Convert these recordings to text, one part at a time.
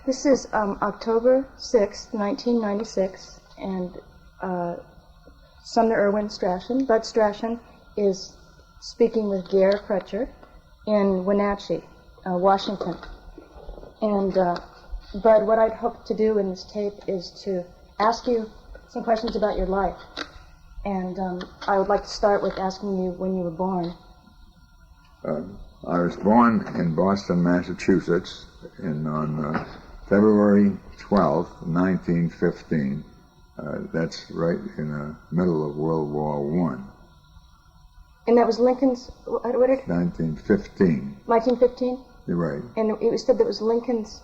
This is October 6th, 1996, and Sumner Irwin Strashun, Bud Strashun, is speaking with Gare Crutcher in Wenatchee, Washington. And Bud, what I'd hoped to do in this tape is to ask you some questions about your life. And I would like to start with asking you when you were born. I was born in Boston, Massachusetts on February 12th, 1915. That's right in the middle of World War I. And that was Lincoln's, what? 1915. 1915? You're right. And you said that was Lincoln's...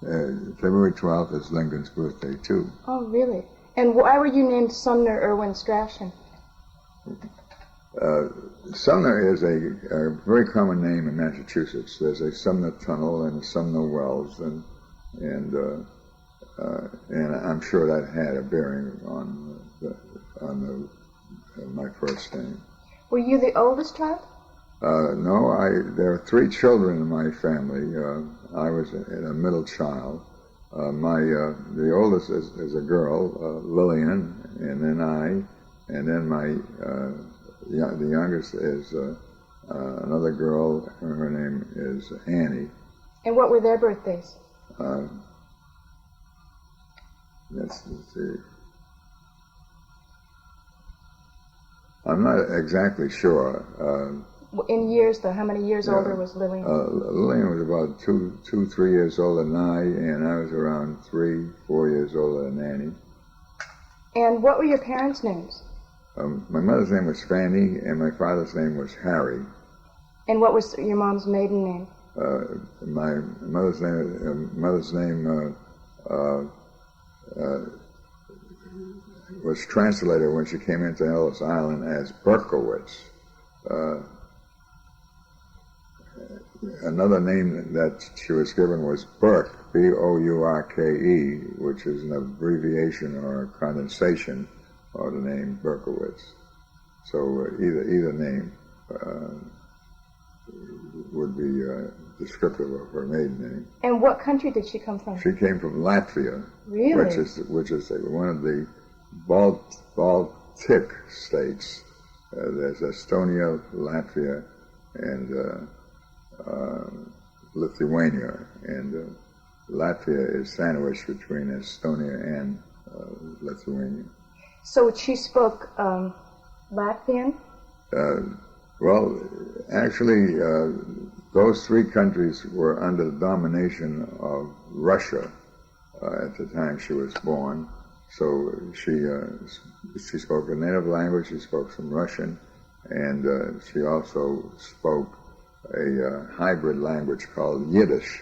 February 12th is Lincoln's birthday, too. Oh, really? And why were you named Sumner Irwin Strashun? Sumner is a very common name in Massachusetts. There's a Sumner Tunnel and a Sumner Wells, and I'm sure that had a bearing on my first name. Were you the oldest child? No, there are three children in my family. I was a middle child. The oldest is a girl, Lillian, and then and then the youngest is another girl. Her name is Annie. And what were their birthdays? Let's see. I'm not exactly sure. In years, though, how many years older was Lillian? Lillian was about 3 years older than I, and I was around 3, 4 years older than Annie. And what were your parents' names? My mother's name was Fanny, and my father's name was Harry. And what was your mom's maiden name? My mother's name was translated when she came into Ellis Island as Berkowitz. Another name that she was given was Burke, B-O-U-R-K-E, which is an abbreviation or a condensation of the name Berkowitz. So either name would be descriptive of her maiden name. And what country did she come from? She came from Latvia, really? which is one of the Baltic states. There's Estonia, Latvia, and Lithuania, and Latvia is sandwiched between Estonia and Lithuania. So she spoke Latvian? Well, actually, those three countries were under the domination of Russia at the time she was born. So she spoke a native language, she spoke some Russian, and she also spoke a hybrid language called Yiddish.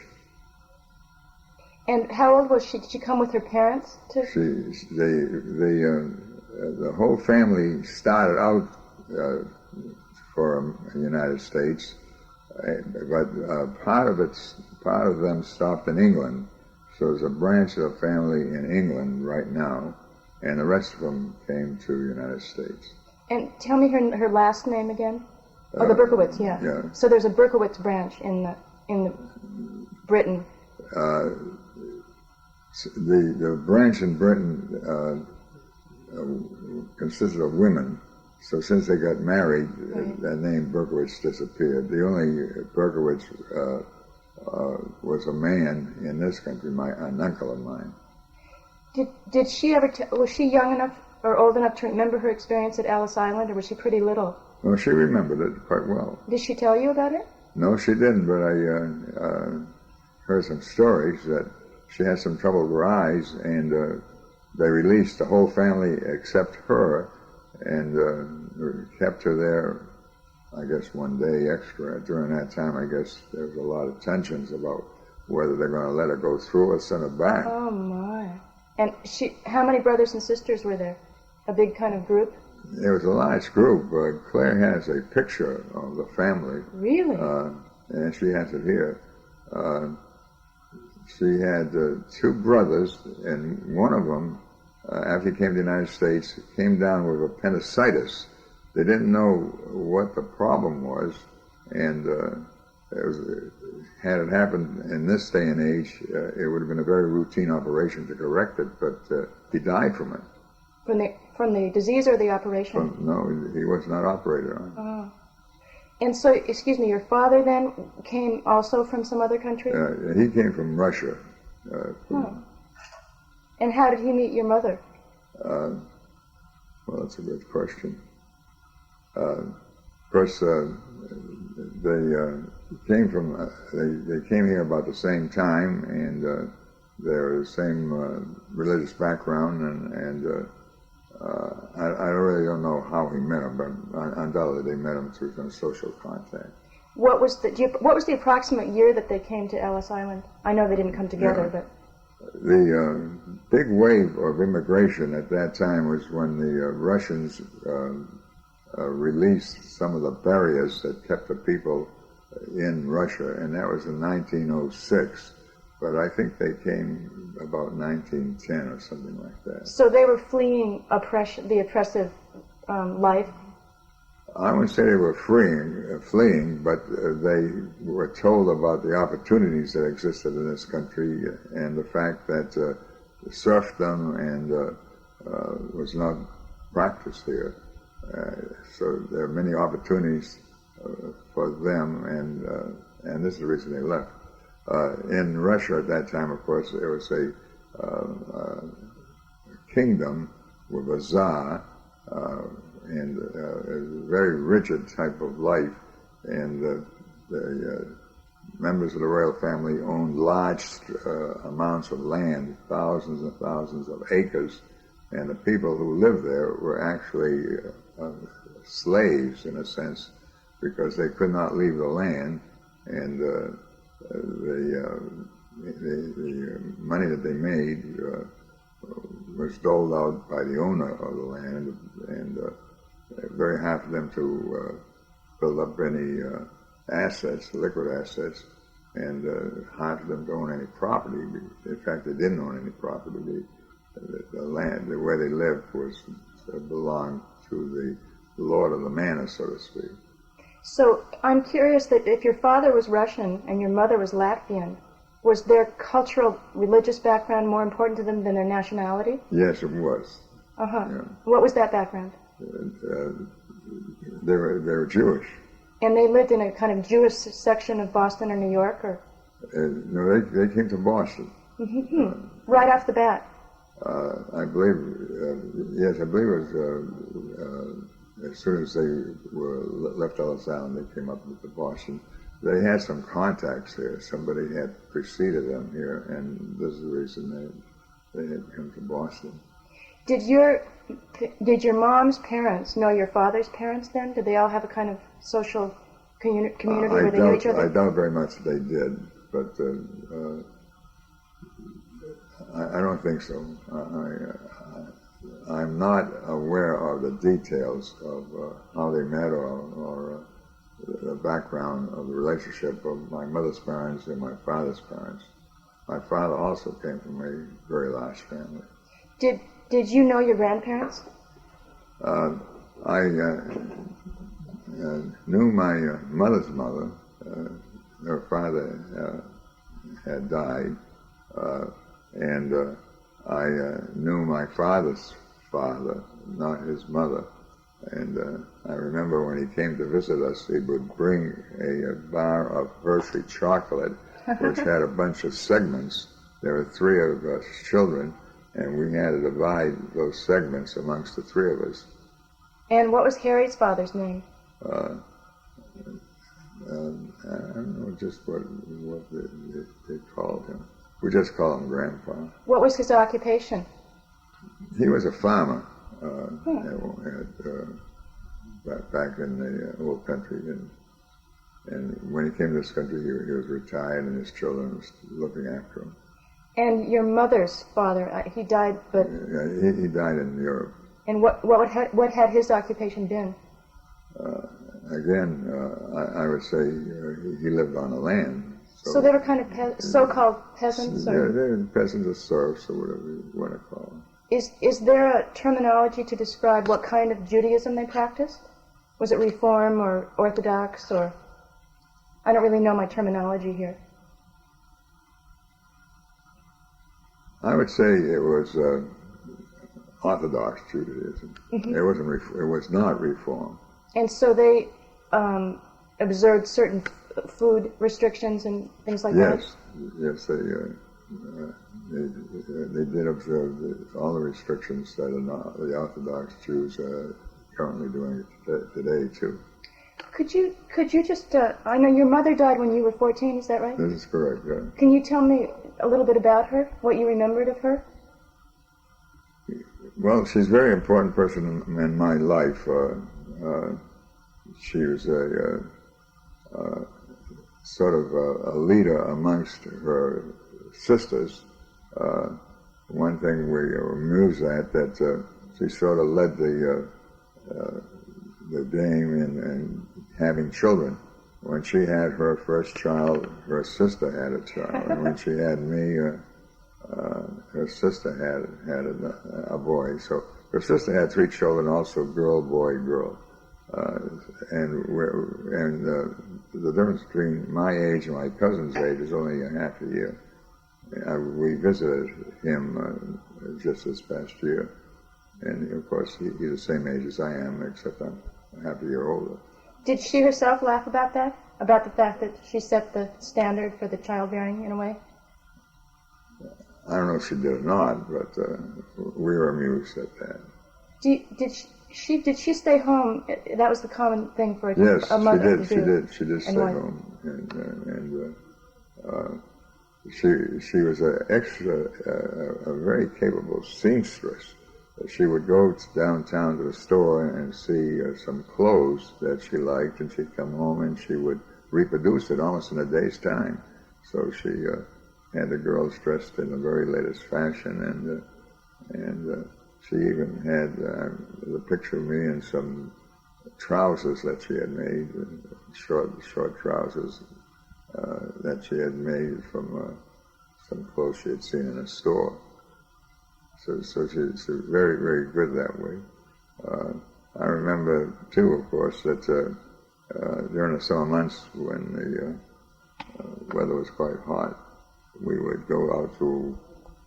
And how old was she? Did she come with her parents? The whole family started out for the United States, but part of them stopped in England. So there's a branch of the family in England right now, and the rest of them came to the United States. And tell me her last name again. Oh, the Berkowitz, yeah. Yeah. So there's a Berkowitz branch in Britain. The branch in Britain consisted of women. So since they got married, right, that name Berkowitz disappeared. The only Berkowitz was a man in this country, an uncle of mine. Did she ever? Was she young enough or old enough to remember her experience at Ellis Island, or was she pretty little? Well, she remembered it quite well. Did she tell you about it? No, she didn't, but I heard some stories that she had some trouble with her eyes, and they released the whole family except her, and kept her there, I guess, one day extra. During that time, I guess there was a lot of tensions about whether they're going to let her go through or send her back. Oh, my. And how many brothers and sisters were there? A big kind of group? It was a large group. Claire has a picture of the family. Really? And she has it here. She had two brothers, and one of them, after he came to the United States, came down with appendicitis. They didn't know what the problem was, and Had it happened in this day and age, it would have been a very routine operation to correct it, but he died from it. From the disease or the operation? No, he was not operated on. Oh. And so, excuse me, your father then came also from some other country? He came from Russia. And how did he meet your mother? Well, that's a good question. Of course, they came here about the same time, and they're the same religious background, and I really don't know how he met him, but undoubtedly they met him through some social contact. What was the approximate year that they came to Ellis Island? I know they didn't come together, but the big wave of immigration at that time was when the Russians released some of the barriers that kept the people in Russia, and that was in 1906. But I think they came about 1910 or something like that. So they were fleeing the oppressive life? I wouldn't say they were fleeing, but they were told about the opportunities that existed in this country and the fact that serfdom and was not practiced here. So there are many opportunities for them, and this is the reason they left. In Russia at that time, of course, there was a kingdom with a czar, and a very rigid type of life, and the members of the royal family owned large amounts of land, thousands and thousands of acres, and the people who lived there were actually slaves in a sense, because they could not leave the land, and the money that they made was doled out by the owner of the land, and very hard for them to build up any assets, liquid assets, and hard for them to own any property. In fact, they didn't own any property. The land, where they lived, belonged to the lord of the manor, so to speak. So I'm curious that if your father was Russian and your mother was Latvian, was their cultural, religious background more important to them than their nationality? Yes, it was. Uh-huh. Yeah. What was that background? They were Jewish. And they lived in a kind of Jewish section of Boston or New York, or? No, they came to Boston. Right off the bat? I believe, yes, I believe it was as soon as they were left Ellis Island, they came up to Boston. They had some contacts here. Somebody had preceded them here, and this is the reason they had come to Boston. Did your mom's parents know your father's parents then? Did they all have a kind of social community where they knew each other? I doubt very much they did, but I don't think so. I'm not aware of the details of how they met or the background of the relationship of my mother's parents and my father's parents. My father also came from a very large family. Did you know your grandparents? I knew my mother's mother. Her father had died, and I knew my father's father, not his mother. And I remember when he came to visit us, he would bring a bar of Hershey chocolate, which had a bunch of segments. There were three of us children, and we had to divide those segments amongst the three of us. And what was Harry's father's name? I don't know just what they called him. We just called him Grandpa. What was his occupation? He was a farmer back in the old country, and when he came to this country, he was retired, and his children was looking after him. And your mother's father, he died, but... Yeah, he died in Europe. And what had his occupation been? Again, I would say he lived on the land. So they were kind of so-called peasants? Yeah, they're peasants or serfs or whatever you want to call them. Is there a terminology to describe what kind of Judaism they practiced? Was it Reform or Orthodox or... I don't really know my terminology here. I would say it was Orthodox Judaism. Mm-hmm. It was not Reform. And so they observed certain food restrictions and things like that? Yes, they did observe all the restrictions that the Orthodox Jews are currently doing today too. Could you just, I know your mother died when you were 14, is that right? This is correct, yeah. Can you tell me a little bit about her, what you remembered of her? Well, she's a very important person in my life. She was a sort of a leader amongst her sisters. One thing we were amused at, that she sort of led the game in having children. When she had her first child, her sister had a child, and when she had me, her sister had a boy. So her sister had 3 children, also girl, boy, girl. And the difference between my age and my cousin's age is only a half a year. We visited him just this past year, and of course he's the same age as I am, except I'm a half a year older. Did she herself laugh about that? About the fact that she set the standard for the childbearing in a way? I don't know if she did or not, but we were amused at that. Did she stay home? That was the common thing for a mother to do. She did stay home, and she was a very capable seamstress. She would go downtown to the store and see some clothes that she liked, and she'd come home and she would reproduce it almost in a day's time. So she had the girls dressed in the very latest fashion, and she even had the picture of me in some trousers that she had made, short trousers that she had made from some clothes she had seen in a store. So she's very, very good that way. I remember, too, of course, that during the summer months when the weather was quite hot, we would go out to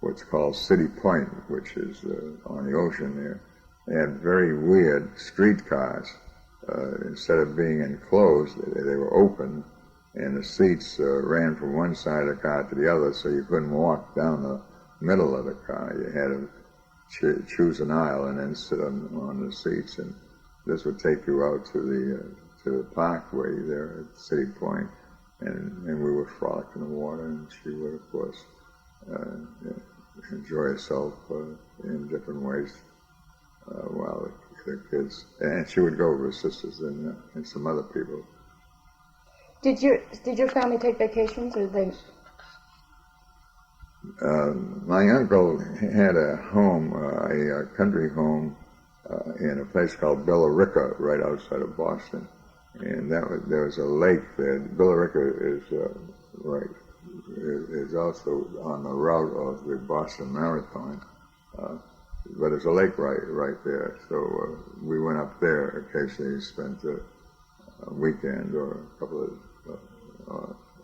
what's called City Point, which is on the ocean there. They had very weird streetcars. Instead of being enclosed, they were open, and the seats ran from one side of the car to the other, so you couldn't walk down the middle of the car. You had to choose an aisle and then sit on the seats, and this would take you out to the parkway there at City Point, and we would frolic in the water, and she would, of course, enjoy herself in different ways while the kids, and she would go with her sisters and some other people. Did your family take vacations, or they? My uncle had a home, a country home, in a place called Billerica, right outside of Boston, and there was a lake there. Billerica is also on the route of the Boston Marathon, but there's a lake right there. So we went up there occasionally, spent a weekend or a couple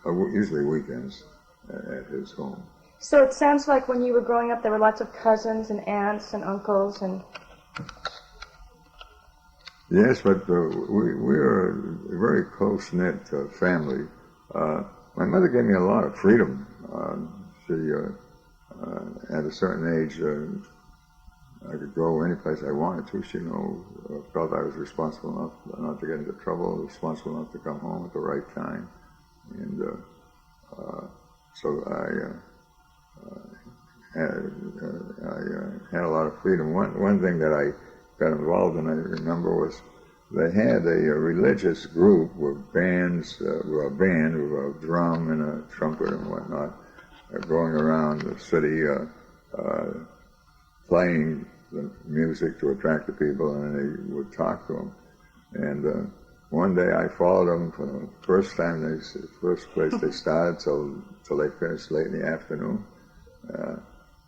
of usually weekends at his home. So it sounds like when you were growing up, there were lots of cousins and aunts and uncles and. Yes, but we were a very close-knit family. My mother gave me a lot of freedom. She, at a certain age, I could go any place I wanted to. She felt I was responsible enough not to get into trouble, responsible enough to come home at the right time. And so I had a lot of freedom. One thing that I got involved in, I remember, was they had a religious group with bands, with a band with a drum and a trumpet and whatnot, going around the city playing the music to attract the people, and they would talk to them. And one day I followed them for the first place they started till they finished late in the afternoon.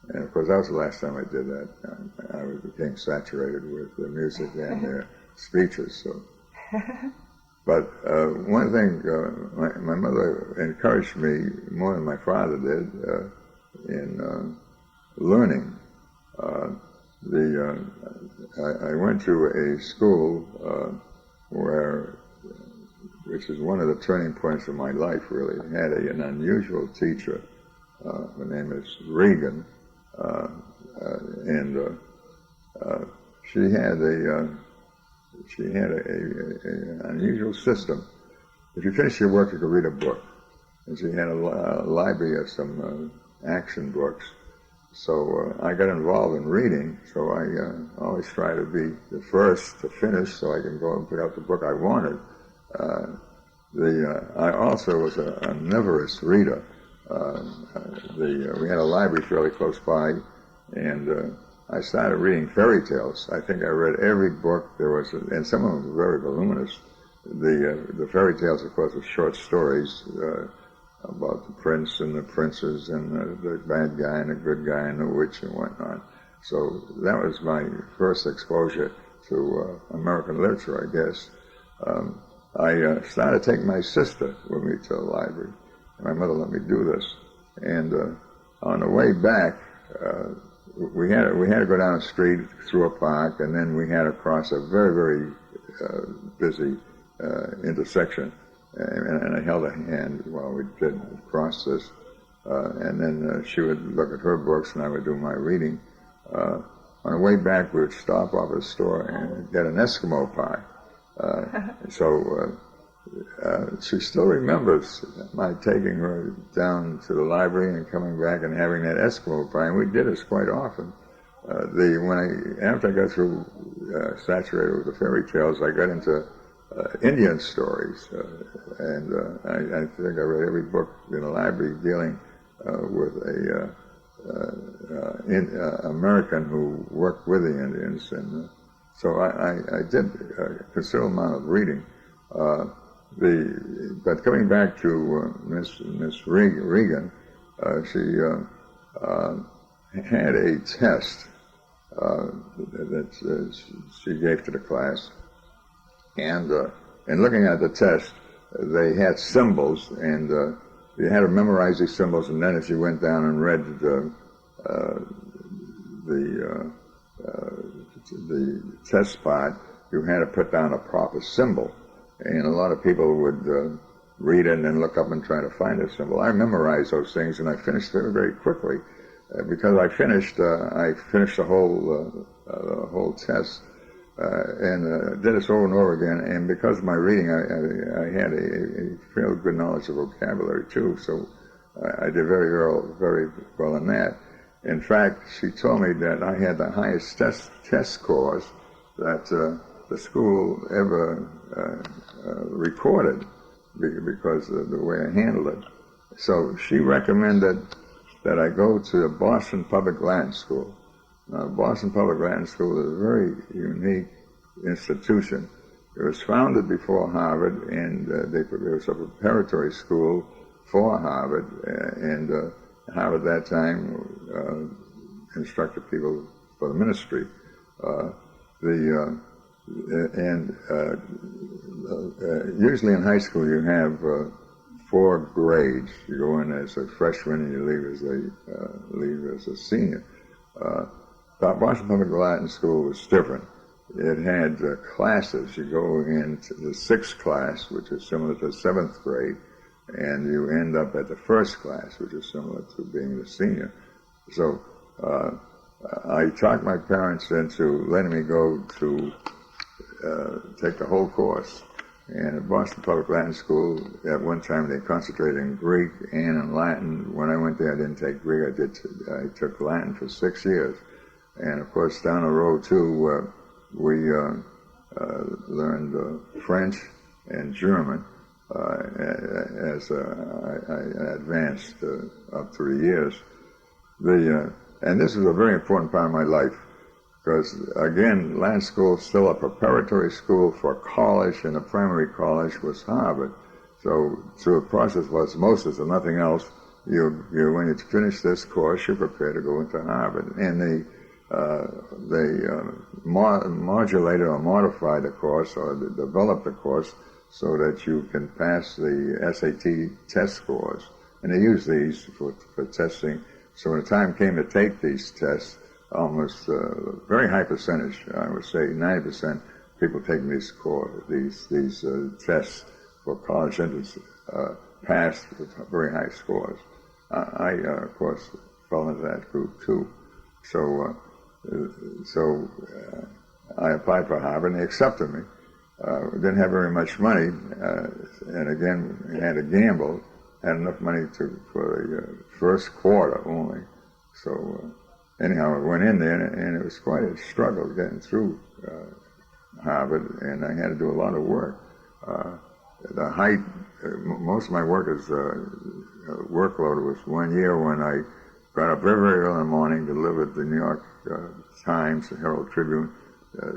And of course, that was the last time I did that. I became saturated with the music and their speeches. So But one thing, my mother encouraged me more than my father did in learning. I went to a school which is one of the turning points of my life, really. It had an unusual teacher. Her name is Regan, and she had an unusual system. If you finished your work, you could read a book. And she had a library of some action books. So I got involved in reading, so I always try to be the first to finish so I can go and pick out the book I wanted. I also was a omnivorous reader. We had a library fairly close by, and I started reading fairy tales. I think I read every book there was, and some of them were very voluminous. The fairy tales, of course, were short stories about the prince and the princess and the bad guy and the good guy and the witch and whatnot. So that was my first exposure to American literature, I guess. I started taking my sister with me to the library. My mother let me do this. And on the way back, we had to go down a street through a park, and then we had to cross a very, very busy intersection. And I held her hand while we did cross this. And then she would look at her books, and I would do my reading. On the way back, we would stop off at a store and get an Eskimo pie. So she still remembers my taking her down to the library and coming back and having that Eskimo pie, and we did this quite often. After I got through saturated with the fairy tales, I got into Indian stories, and I think I read every book in the library dealing with a American who worked with the Indians, and so I did a considerable amount of reading. But coming back to Miss Regan, she had a test that she gave to the class, and looking at the test, they had symbols, and you had to memorize these symbols, and then if you went down and read the test part, you had to put down a proper symbol. And a lot of people would read it and then look up and try to find a symbol. I memorized those things, and I finished very, very quickly. Because I finished the whole test, and did this over and over again. And because of my reading, I had a fairly good knowledge of vocabulary too. So I did very well in that. In fact, she told me that I had the highest test scores that the school ever recorded because of the way I handled it. So she recommended that I go to the Boston Public Latin School. Now, Boston Public Latin School is a very unique institution. It was founded before Harvard, and it was a preparatory school for Harvard, and Harvard at that time instructed people for the ministry. Usually in high school you have 4 grades. You go in as a freshman and you leave as a senior. Boston Public Latin School was different. It had classes. You go into the 6th class, which is similar to 7th grade, and you end up at the 1st class, which is similar to being the senior. So I talked my parents into letting me go to take the whole course. And at Boston Public Latin School, at one time they concentrated in Greek and in Latin. When I went there, I didn't take Greek. I took Latin for 6 years. And of course, down the road too, we learned French and German as I advanced up through the years. And this is a very important part of my life, because again, Latin school is still a preparatory school for college, and the primary college was Harvard. So through a process of osmosis and nothing else, when you finish this course, you're prepared to go into Harvard. And they modulated or modified the course, or developed the course, so that you can pass the SAT test scores. And they use these for testing. So when the time came to take these tests, almost a very high percentage, I would say 90%, people taking these tests for college entrance passed with very high scores. I of course, fell into that group too. So I applied for Harvard, and they accepted me. Didn't have very much money, and again, had to gamble. Had enough money for the first quarter only. So anyhow, I went in there, and it was quite a struggle getting through Harvard, and I had to do a lot of work. The height, most of my workload was 1 year when I got up very, very early in the morning, delivered the New York Times, the Herald Tribune,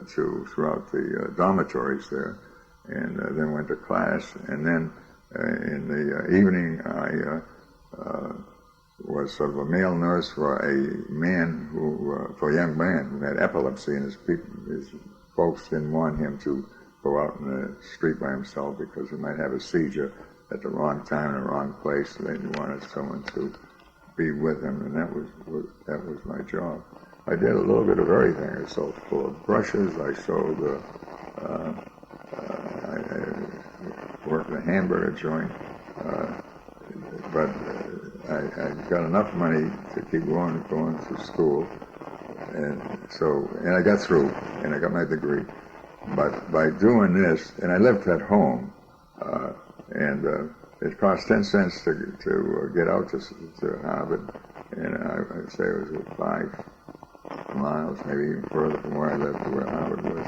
throughout the dormitories there, and then went to class, and then in the evening I was sort of a male nurse for a man for a young man who had epilepsy, and his folks didn't want him to go out in the street by himself because he might have a seizure at the wrong time in the wrong place. They wanted someone to be with him, and that was my job. I did a little bit of everything. I sold full of brushes. I sold. I worked in a hamburger joint, but I got enough money to keep going through school, and I got through, and I got my degree. But by doing this, and I lived at home, and it cost 10 cents to get out to Harvard, and I'd say it was 5 miles, maybe even further from where I lived to where Harvard was.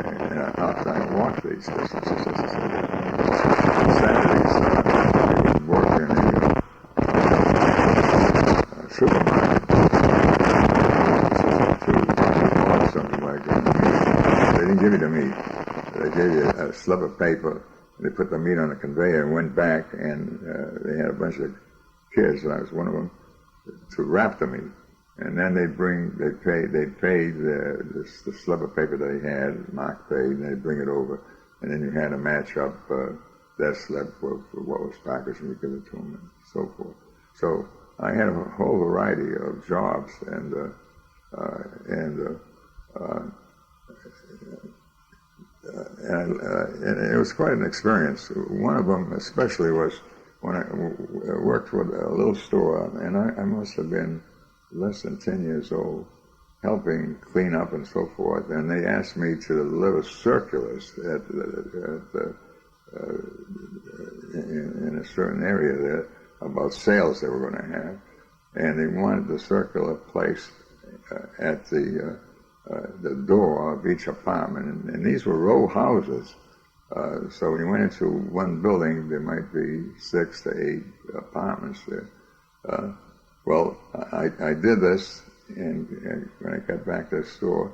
And I walked these distances. Saturdays, I would work in a supermarket to something like that. They didn't give you the meat. They gave you a slip of paper. They put the meat on a conveyor and went back, and they had a bunch of kids, and I was one of them, to wrap the meat. And then they'd pay the slip of paper they had, marked paid, and they'd bring it over, and then you had to match up that slip for what was packaged, and you give it to them, and so forth. So I had a whole variety of jobs, and it was quite an experience. One of them especially was when I worked for a little store, and I must have been less than 10 years old, helping clean up and so forth, and they asked me to deliver circulars in a certain area there about sales they were going to have, and they wanted the circular placed at the door of each apartment, and these were row houses. So when you went into one building, there might be 6 to 8 apartments there. Well, I did this, and when I got back to the store,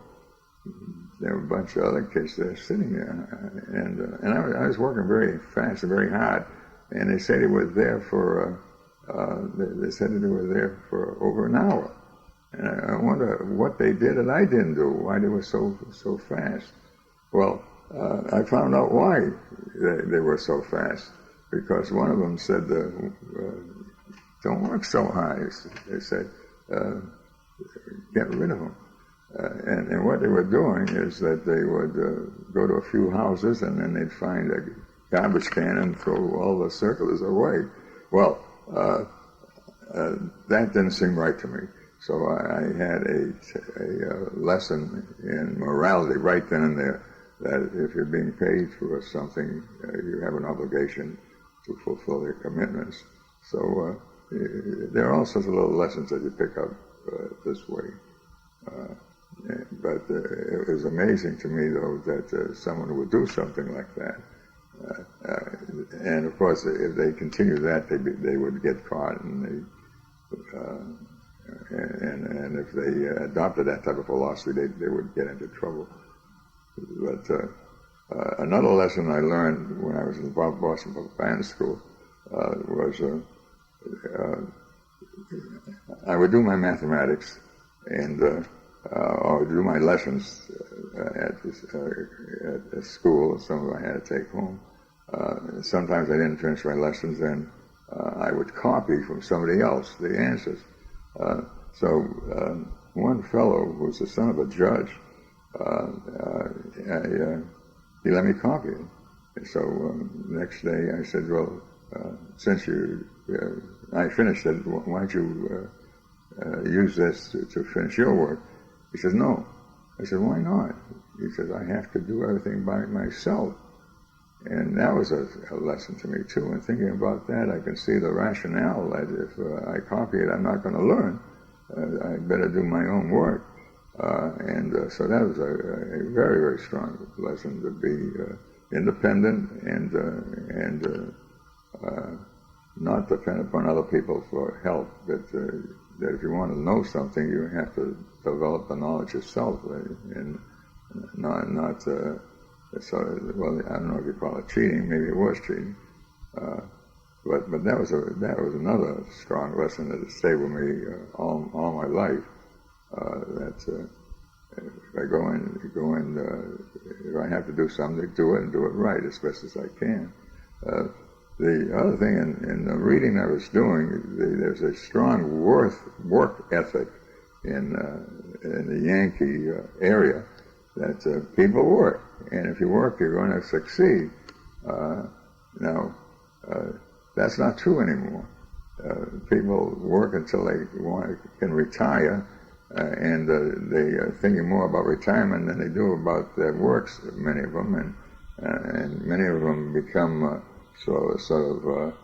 there were a bunch of other kids there sitting there, and I was working very fast and very hard, and they said they were there for over an hour, and I wonder what they did that I didn't do, why they were so fast. Well, I found out why they were so fast, because one of them said, don't work so hard. They said, get rid of them. And what they were doing is that they would go to a few houses, and then they'd find a garbage can and throw all the circulars away. Well, that didn't seem right to me. So I had a lesson in morality right then and there, that if you're being paid for something, you have an obligation to fulfill your commitments. So there are all sorts of little lessons that you pick up this way. But it was amazing to me, though, that someone would do something like that. And of course, if they continued that, they would get caught, and if they adopted that type of philosophy, they would get into trouble. But another lesson I learned when I was in Boston Public Band School was I would do my mathematics and or do my lessons at school. Some of them I had to take home, Sometimes I didn't finish my lessons, and I would copy from somebody else the answers. So one fellow who was the son of a judge, he let me copy it. And so next day I said, well, since I finished it, why don't you use this to finish your work? He says, no. I said, why not? He says, I have to do everything by myself. And that was a lesson to me, too. And thinking about that, I can see the rationale that if I copy it, I'm not going to learn. I better do my own work. So that was a very, very strong lesson, to be independent and not depend upon other people for help. That if you want to know something, you have to develop the knowledge yourself, and not so, well, I don't know if you call it cheating. Maybe it was cheating, but that was another strong lesson that stayed with me all my life. That if I go in, if I have to do something, do it and do it right as best as I can. The other thing in the reading I was doing, there's a strong work ethic in the Yankee area, that people work, and if you work, you're going to succeed. Now, that's not true anymore. People work until they can retire, and they are thinking more about retirement than they do about their works, many of them, and many of them become sort of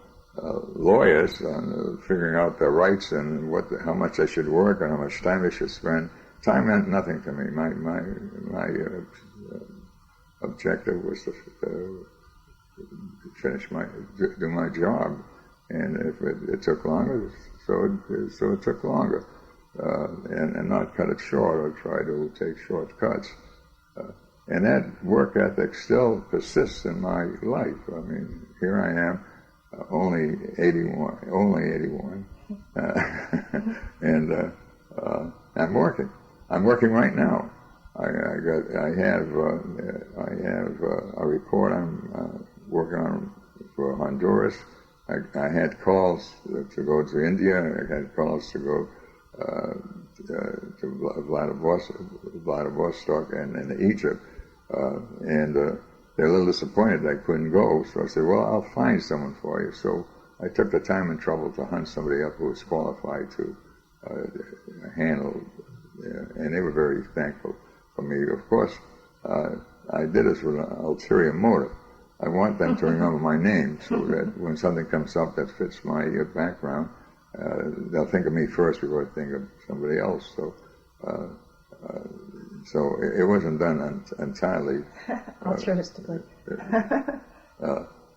lawyers on figuring out their rights and how much they should work and how much time they should spend. Time meant nothing to me. My objective was to do my job, and if it took longer, so it took longer, and not cut it short or try to take shortcuts. And that work ethic still persists in my life. I mean, here I am, only 81, and I'm working. I'm working right now. I have a report I'm working on for Honduras. I had calls to go to India. I had calls to go to Vladivostok and Egypt. They're a little disappointed I couldn't go. So I said, well, I'll find someone for you. So I took the time and trouble to hunt somebody up who was qualified to handle, and they were very thankful for me. Of course, I did this with an ulterior motive. I want them to remember my name so that when something comes up that fits my background, they'll think of me first before they think of somebody else. So it wasn't done entirely altruistically.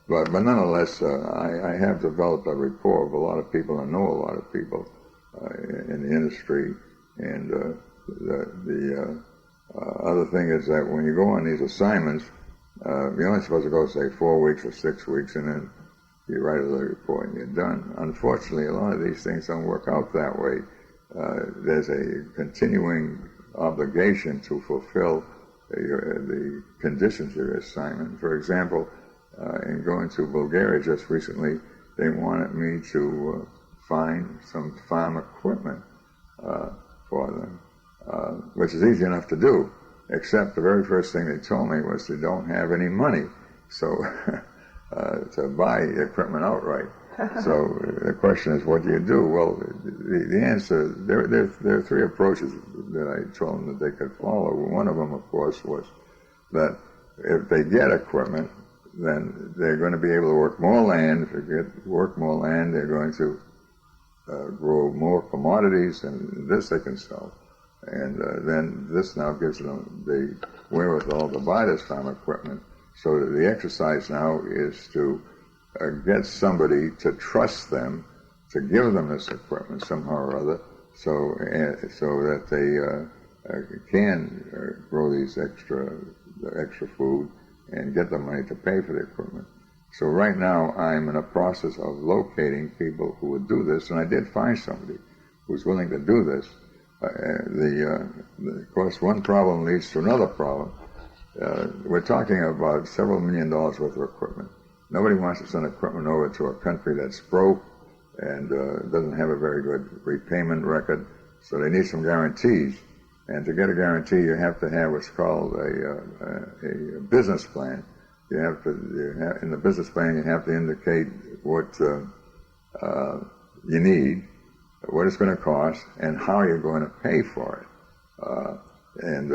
But nonetheless, I have developed a rapport with a lot of people. I know a lot of people in the industry, and the other thing is that when you go on these assignments, you're only supposed to go, say, 4 weeks or 6 weeks, and then you write a little report and you're done. Unfortunately, a lot of these things don't work out that way. There's a continuing obligation to fulfill the conditions of your assignment. For example, in going to Bulgaria just recently, they wanted me to find some farm equipment for them, which is easy enough to do, except the very first thing they told me was they don't have any money to buy equipment outright. So the question is, what do you do? Well, the answer, there are three approaches that I told them that they could follow. One of them, of course, was that if they get equipment, then they're going to be able to work more land. If they work more land, they're going to grow more commodities, and this they can sell. And then this now gives them the wherewithal to buy this farm equipment. So that the exercise now is to get somebody to trust them, to give them this equipment somehow or other, so that they can grow these extra food and get the money to pay for the equipment. So right now I'm in a process of locating people who would do this, and I did find somebody who's willing to do this. Of course, one problem leads to another problem. We're talking about several $1 million worth of equipment. Nobody wants to send equipment over to a country that's broke and doesn't have a very good repayment record, so they need some guarantees. And to get a guarantee, you have to have what's called a business plan. In the business plan, you have to indicate what you need, what it's going to cost, and how you're going to pay for it. And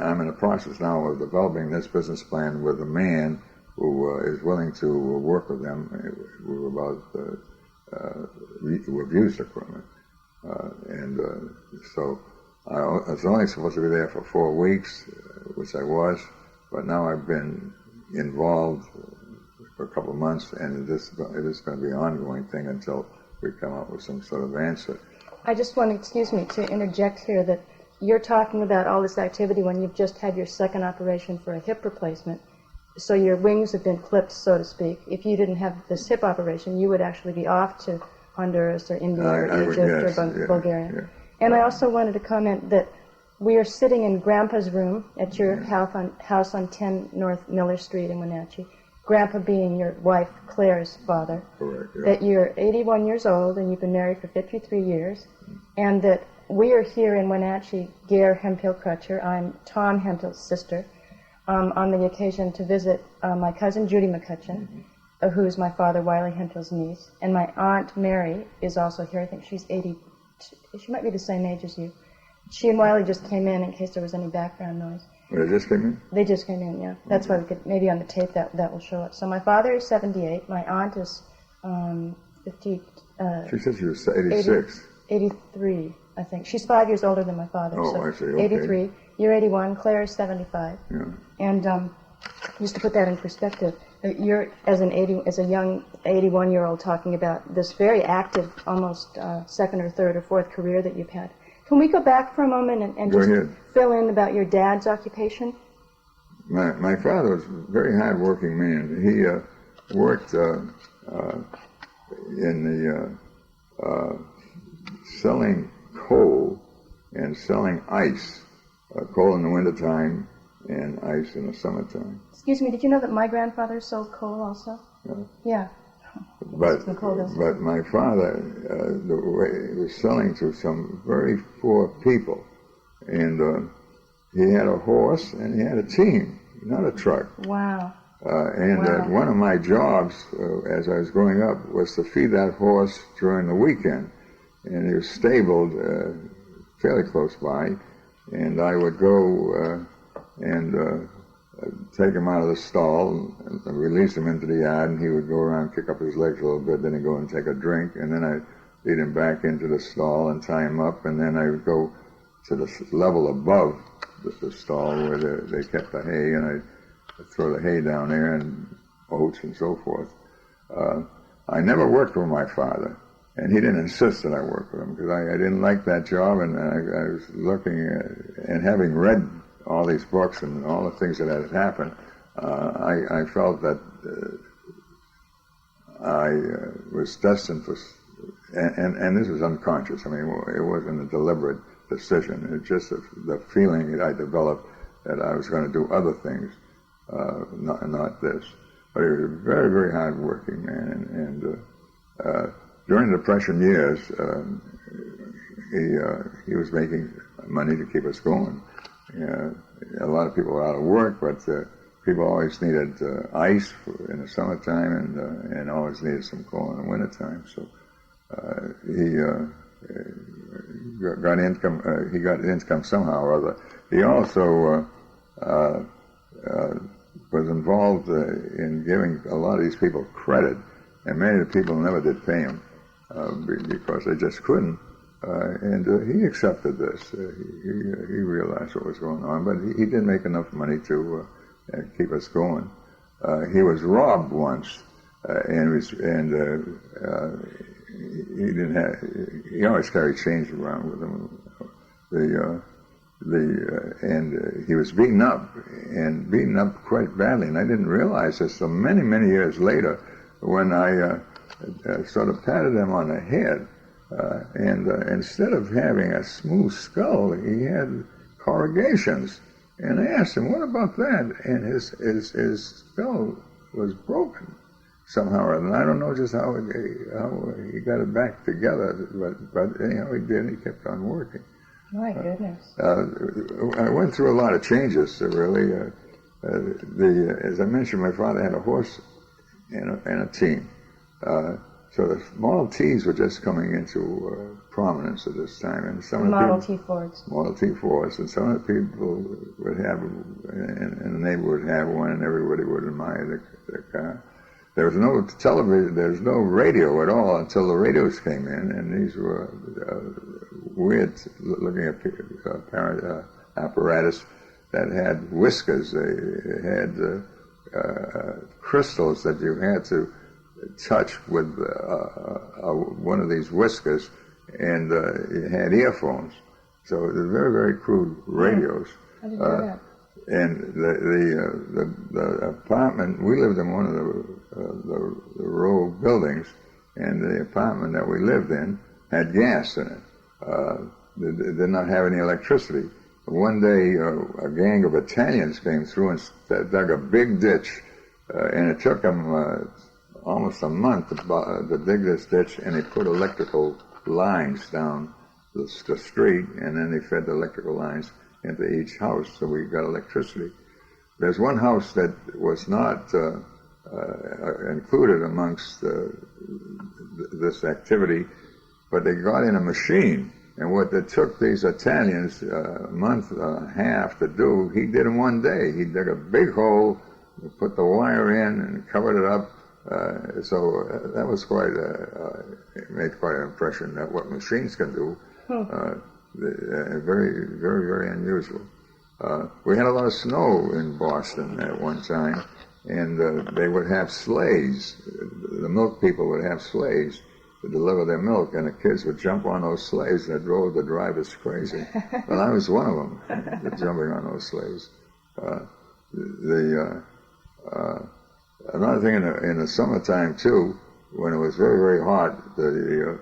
I'm in the process now of developing this business plan with a man who is willing to work with them with used equipment. So I was only supposed to be there for 4 weeks, which I was, but now I've been involved for a couple of months, and it is going to be an ongoing thing until we come up with some sort of answer. I just want, excuse me, to interject here that you're talking about all this activity when you've just had your second operation for a hip replacement, so your wings have been clipped, so to speak. If you didn't have this hip operation, you would actually be off to Honduras or India or Egypt or Bulgaria. Yeah. And I also wanted to comment that we are sitting in Grandpa's room at your house on 10 North Miller Street in Wenatchee. Grandpa being your wife, Claire's father. Correct, yeah. That you're 81 years old and you've been married for 53 years. And that we are here in Wenatchee, Gare Hemphill-Crutcher. I'm Tom Hemphill's sister. On the occasion to visit my cousin Judy McCutcheon, who's my father Wiley Hemphill's niece. And my aunt Mary is also here. I think she's 80. She might be the same age as you. She and Wiley just came in case there was any background noise. Well, they just came in? They just came in, yeah. That's why we could, maybe on the tape that will show up. So my father is 78. My aunt is 50. She said she was 86. 83, I think. She's 5 years older than my father. Oh, so I see. Okay. 83. You're 81. Claire is 75. Yeah. And just to put that in perspective, you're as a young 81-year-old talking about this very active, almost second or third or fourth career that you've had. Can we go back for a moment and just fill in about your dad's occupation? My father was a very hard-working man. He worked in the selling coal and selling ice, coal in the wintertime and ice in the summertime. Excuse me, did you know that my grandfather sold coal also? Yeah. But my father was selling to some very poor people, and he had a horse and he had a team, not a truck. Wow. One of my jobs as I was growing up was to feed that horse during the weekend, and he was stabled fairly close by, and I would go and take him out of the stall and release him into the yard, and he would go around, kick up his legs a little bit, then he'd go and take a drink, and then I'd lead him back into the stall and tie him up, and then I would go to the level above the stall where they kept the hay, and I'd throw the hay down there and oats and so forth. I never worked with my father, and he didn't insist that I work with him because I didn't like that job, and I was looking and having read all these books and all the things that had happened, I felt that I was destined for, and this was unconscious. I mean, it wasn't a deliberate decision. It's just the feeling that I developed that I was going to do other things, not this. But he was a very, very hard-working man, and during the Depression years, he was making money to keep us going. A lot of people were out of work, but people always needed ice in the summertime and always needed some coal in the wintertime. So he got income. He got income somehow or other. He also was involved in giving a lot of these people credit, and many of the people never did pay him because they just couldn't. And he accepted this. He realized what was going on, but he didn't make enough money to keep us going. He was robbed once, and he didn't have. He always carried change around with him. And he was beaten up quite badly, and I didn't realize this until many, many years later when I sort of patted him on the head. And instead of having a smooth skull, he had corrugations. And I asked him, "What about that?" And his skull was broken somehow or other. And I don't know just how he got it back together, but anyhow he did. He kept on working. My goodness. I went through a lot of changes, really. As I mentioned, my father had a horse and a team. So the Model Ts were just coming into prominence at this time, and some of the Model T Fords. Model T Fords, and some of the people would have, in the neighborhood would have one, and everybody would admire the car. There was no television, there was no radio at all until the radios came in, and these were weird looking apparatus that had whiskers. They had crystals that you had to touch with one of these whiskers, and it had earphones. So it was very, very crude radios. I didn't know that. And the apartment, we lived in one of the row buildings, and the apartment that we lived in had gas in it. They did not have any electricity. One day, a gang of Italians came through and dug a big ditch, and it took them almost a month to dig this ditch, and they put electrical lines down the street, and then they fed the electrical lines into each house, so we got electricity. There's one house that was not included amongst this activity, but they got in a machine, and what it took these Italians a month and a half to do, he did in one day. He dug a big hole, put the wire in, and covered it up. So that was it made quite an impression that what machines can do. Very, very, very unusual. We had a lot of snow in Boston at one time, and they would have sleighs. The milk people would have sleighs to deliver their milk, and the kids would jump on those sleighs, and it drove the drivers crazy. Well, I was one of them, jumping on those sleighs. Another thing in the summertime, too, when it was very, very hot, the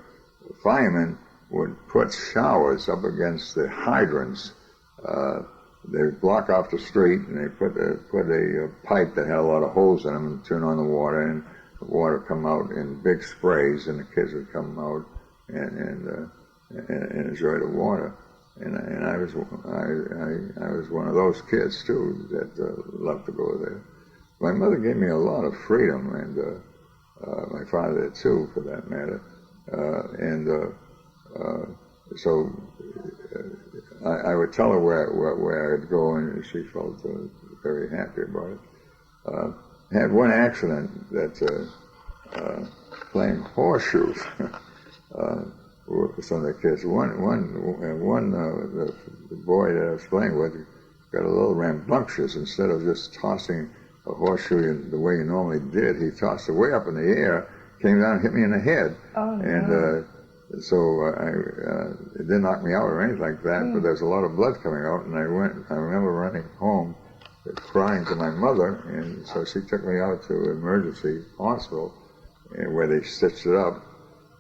firemen would put showers up against the hydrants. They would block off the street, and they put a pipe that had a lot of holes in them and turn on the water, and the water would come out in big sprays, and the kids would come out and enjoy the water. And I was one of those kids too that loved to go there. My mother gave me a lot of freedom, and my father did too, for that matter. So I would tell her where I'd go, and she felt very happy about it. I had one accident that playing horseshoes with some of the kids. The boy that I was playing with got a little rambunctious. Instead of just tossing a horseshoe the way you normally did, he tossed it way up in the air, came down and hit me in the head. Oh, no. And so it didn't knock me out or anything like that, but there's a lot of blood coming out, and I remember running home crying to my mother, and so she took me out to emergency hospital where they stitched it up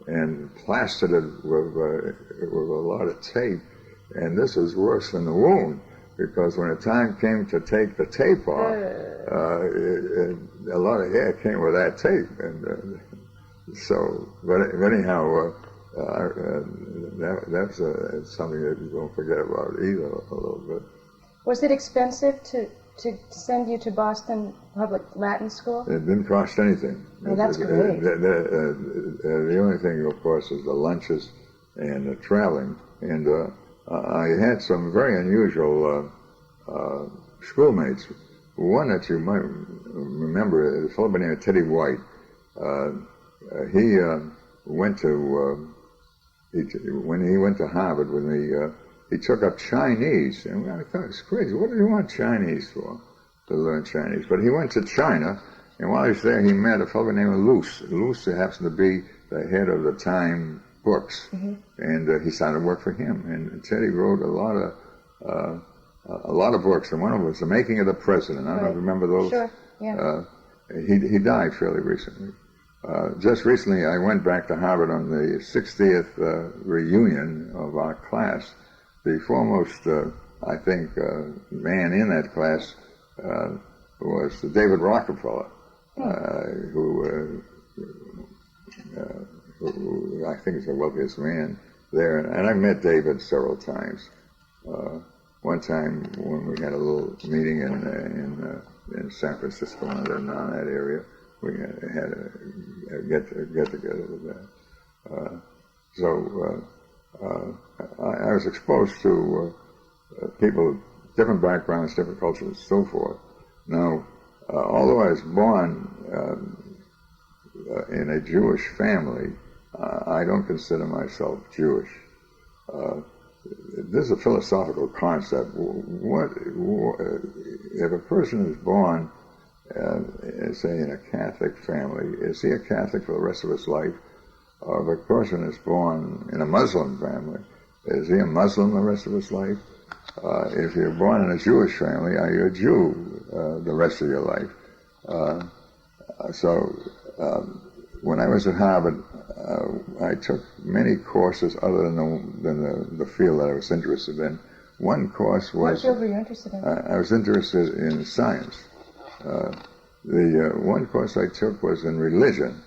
and plastered it with a lot of tape, and this was worse than the wound, because when the time came to take the tape off, a lot of hair came with that tape, and but anyhow, that's something that you don't forget about either a little bit. Was it expensive to send you to Boston Public Latin School? It didn't cost anything. Oh, that's great. The only thing, of course, is the lunches and the traveling. And I had some very unusual schoolmates. One that you might remember, a fellow by the name of Teddy White. He went to when he went to Harvard with me. He took up Chinese, and I thought, it's crazy. What do you want Chinese for? To learn Chinese. But he went to China, and while he was there, he met a fellow named Luce. Luce happened to be the head of the Time books, and he started to work for him. And Teddy wrote a lot of books, and one of them was The Making of the President. I don't know if you remember those. Sure, yeah. He died fairly recently. Just recently, I went back to Harvard on the 60th reunion of our class. The foremost, I think, man in that class was David Rockefeller. who I think is the wealthiest man there. And I've met David several times. One time when we had a little meeting in San Francisco, and in that area, we had a get together with that. I was exposed to people, different backgrounds, different cultures, and so forth. Now, although I was born in a Jewish family, I don't consider myself Jewish. This is a philosophical concept. If a person is born, say, in a Catholic family, is he a Catholic for the rest of his life? Or if a person is born in a Muslim family, is he a Muslim the rest of his life? If you're born in a Jewish family, are you a Jew the rest of your life? When I was at Harvard, I took many courses other than the field that I was interested in. One course was... What field were you interested in? I was interested in science. The one course I took was in religion,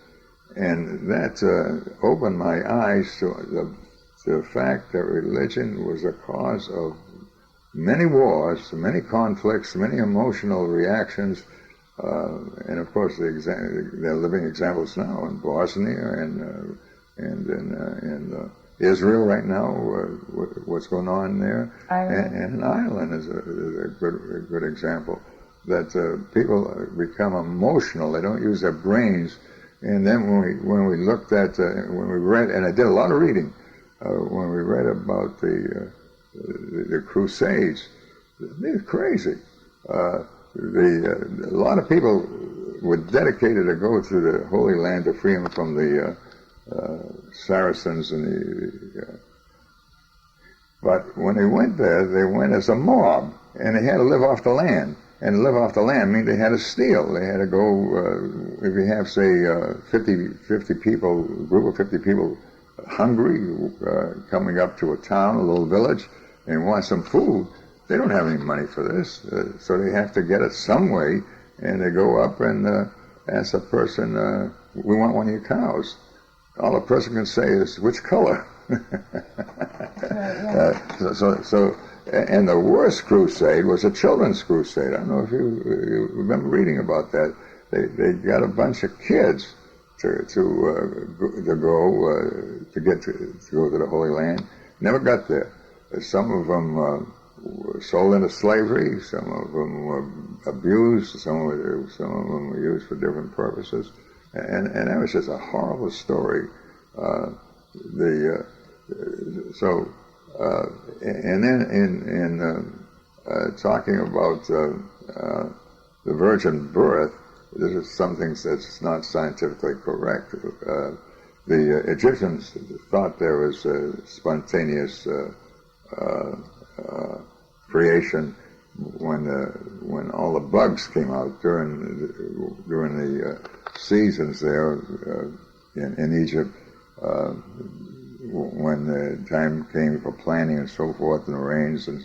and that opened my eyes to the fact that religion was a cause of many wars, many conflicts, many emotional reactions, and of course they're living examples now in Bosnia and in Israel right now, what's going on there, and in Ireland is a good example. That people become emotional; they don't use their brains. And then when we looked at when we read, and I did a lot of reading when we read about the Crusades, they're crazy. A lot of people were dedicated to go to the Holy Land to free them from the Saracens and but when they went there, they went as a mob, and they had to live off the land. And to live off the land means they had to steal. They had to go, if you have, say, 50 people, a group of 50 people hungry, coming up to a town, a little village, and want some food, they don't have any money for this. So they have to get it some way, and they go up and ask a person, we want one of your cows. All a person can say is, which color? And the worst crusade was a children's crusade. I don't know if you remember reading about that. They got a bunch of kids to go to the Holy Land. Never got there. Some of them were sold into slavery. Some of them were abused. Some of them were used for different purposes. And that was just a horrible story. And then in talking about the virgin birth, this is something that's not scientifically correct. The Egyptians thought there was a spontaneous creation when all the bugs came out during the seasons there in Egypt. When the time came for planting and so forth, and the rains, and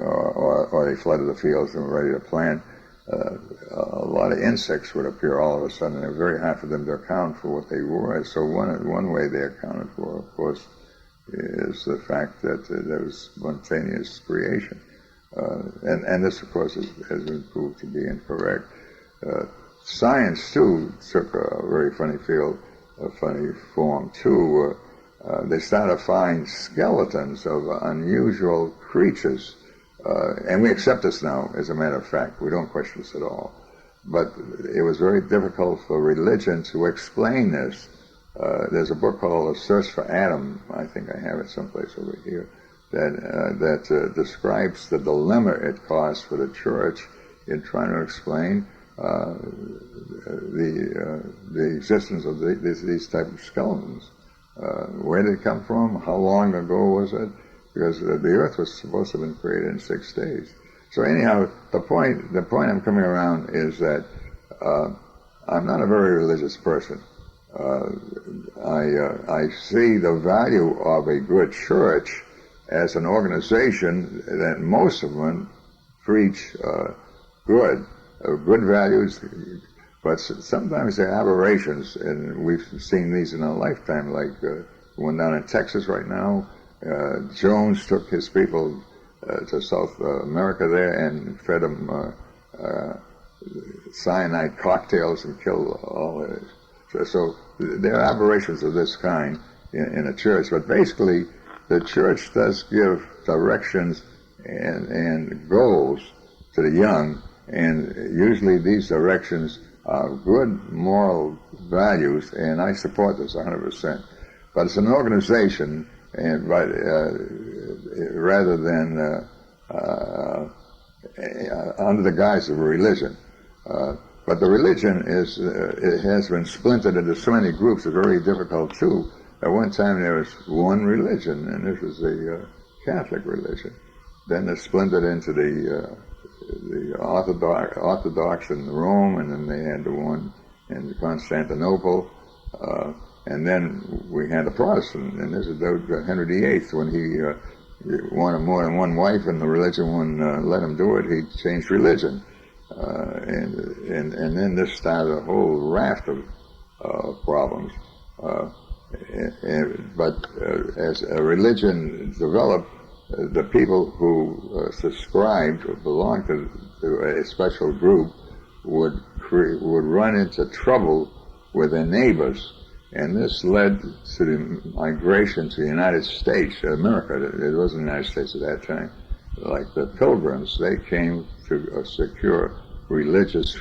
or they flooded the fields and were ready to plant, a lot of insects would appear all of a sudden. And it was very hard for them to account for what they were. So one way they accounted for, of course, is the fact that there was spontaneous creation. And this, of course, has been proved to be incorrect. Science, too, took a very funny form, too. They started to find skeletons of unusual creatures. And we accept this now, as a matter of fact. We don't question this at all. But it was very difficult for religion to explain this. There's a book called The Search for Adam, I think I have it someplace over here, that describes the dilemma it caused for the church in trying to explain the existence of these type of skeletons. Where did it come from? How long ago was it? Because the earth was supposed to have been created in 6 days. So anyhow, the point I'm coming around is that I'm not a very religious person. I see the value of a good church as an organization that most of them preach good, good values, but sometimes they're aberrations, and we've seen these in our lifetime, like one down in Texas right now. Jones took his people to South America there and fed them cyanide cocktails and killed all of it. So there are aberrations of this kind in a church, but basically the church does give directions and goals to the young, and usually these directions are good moral values, and I support this 100%. But it's an organization, and rather than under the guise of a religion. But the religion it has been splintered into so many groups. It's very difficult too. At one time there was one religion, and this was the Catholic religion. Then it splintered into the Orthodox in Rome, and then they had the one in Constantinople, and then we had the Protestant, and this is Henry VIII, when he wanted more than one wife, and the religion wouldn't let him do it. He changed religion, and then this started a whole raft of problems. But as a religion developed, the people who subscribed or belonged to a special group would run into trouble with their neighbors, and this led to the migration to the United States, America. It wasn't the United States at that time. Like the Pilgrims, they came to secure religious.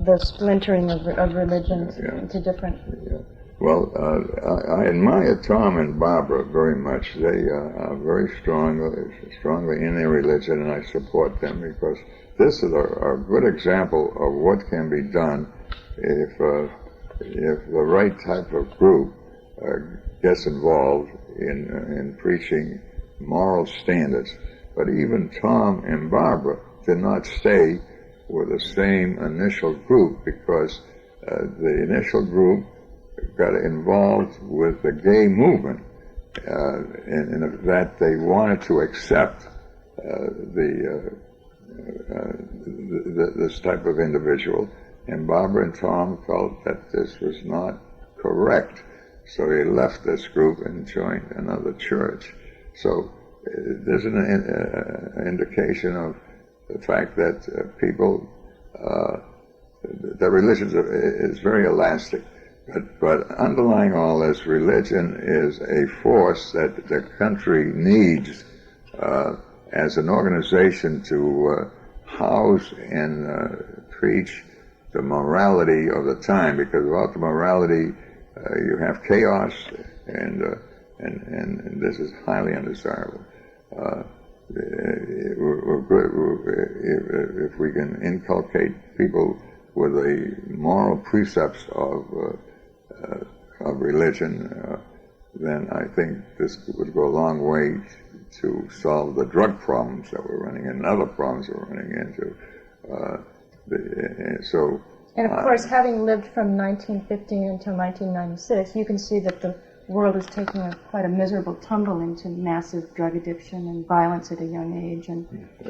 The splintering of religions into different. Yeah. Well, I admire Tom and Barbara very much. They are very strongly in their religion, and I support them because this is a good example of what can be done if the right type of group gets involved in preaching moral standards. But even Tom and Barbara did not stay with the same initial group, because the initial group got involved with the gay movement, in that they wanted to accept this type of individual, and Barbara and Tom felt that this was not correct, so they left this group and joined another church. So there's an indication of the fact that people, that religion is very elastic. But underlying all this, religion is a force that the country needs as an organization to house and preach the morality of the time, because without the morality you have chaos, and this is highly undesirable. If we can inculcate people with the moral precepts of religion, then I think this would go a long way to solve the drug problems that we're running into and other problems that we're running into. And of course, having lived from 1915 until 1996, you can see that the world is taking quite a miserable tumble into massive drug addiction and violence at a young age, and this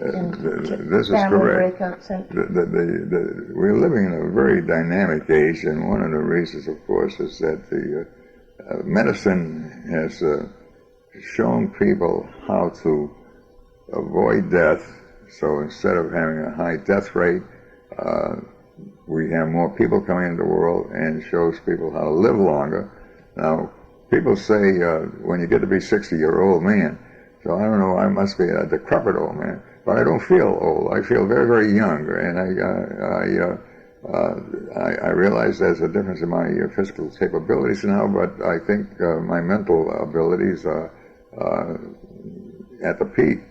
family is correct. breakups. And we're living in a very dynamic age, and one of the reasons, of course, is that the medicine has shown people how to avoid death. So instead of having a high death rate, we have more people coming into the world, and shows people how to live longer. Now, people say when you get to be 60, you're an old man. So I don't know, I must be a decrepit old man. But I don't feel old. I feel very, very young. And I realize there's a difference in my physical capabilities now, but I think my mental abilities are at the peak.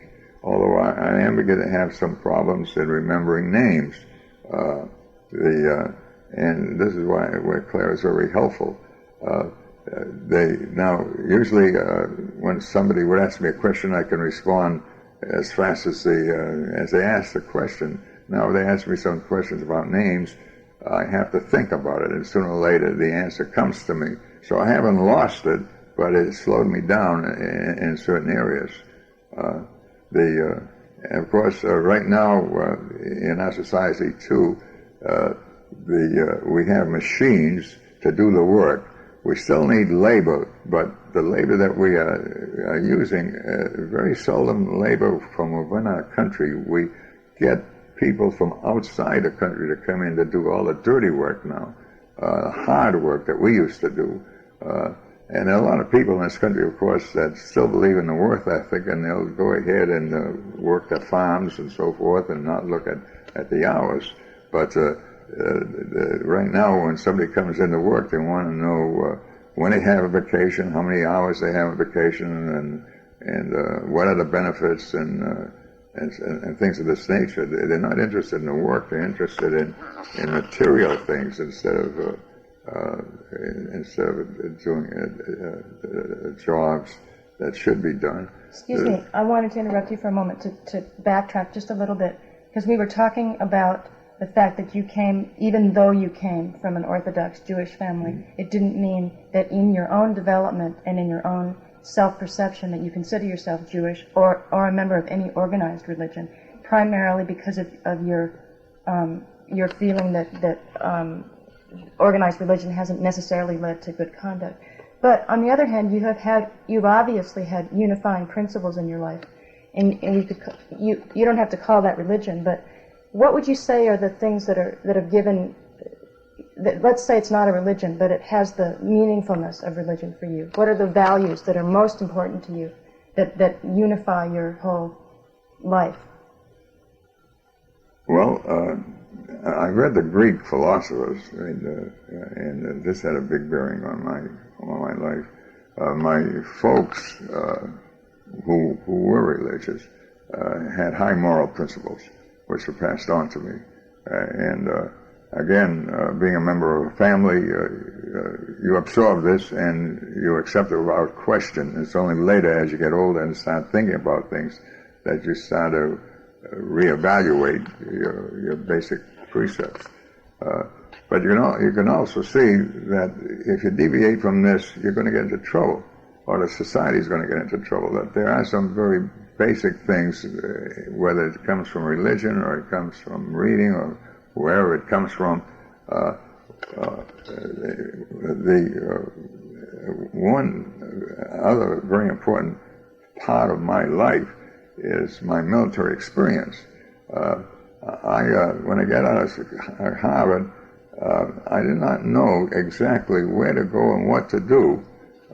Although I am beginning to have some problems in remembering names. And this is where Claire is very helpful. Usually when somebody would ask me a question, I can respond as fast as they ask the question. Now, if they ask me some questions about names, I have to think about it, and sooner or later the answer comes to me. So I haven't lost it, but it slowed me down in certain areas. And of course, right now in our society too, we have machines to do the work. We still need labor, but the labor that we are using, very seldom labor from within our country. We get people from outside the country to come in to do all the dirty work now, hard work that we used to do. And there are a lot of people in this country, of course, that still believe in the work ethic, and they'll go ahead and work their farms and so forth and not look at the hours. But right now, when somebody comes into work, they want to know when they have a vacation, how many hours they have a vacation, and what are the benefits and things of this nature. They're not interested in the work; they're interested in material things instead of doing jobs that should be done. Excuse me, I wanted to interrupt you for a moment to backtrack just a little bit, because we were talking about the fact that you came, even though you came from an Orthodox Jewish family, it didn't mean that in your own development and in your own self-perception that you consider yourself Jewish or a member of any organized religion, primarily because of your feeling that organized religion hasn't necessarily led to good conduct. But on the other hand, you've obviously had unifying principles in your life, and you don't have to call that religion, but what would you say are the things that have given, let's say it's not a religion, but it has the meaningfulness of religion for you? What are the values that are most important to you that unify your whole life? Well, I read the Greek philosophers, and this had a big bearing on my life. My folks, who were religious, had high moral principles, which were passed on to me. Again, being a member of a family, you absorb this and you accept it without question. It's only later, as you get older and start thinking about things, that you start to reevaluate your basic precepts. But you can also see that if you deviate from this, you're going to get into trouble, or the society is going to get into trouble. That there are some very basic things, whether it comes from religion or it comes from reading or wherever it comes from. One other very important part of my life is my military experience. When I got out of Harvard, I did not know exactly where to go and what to do.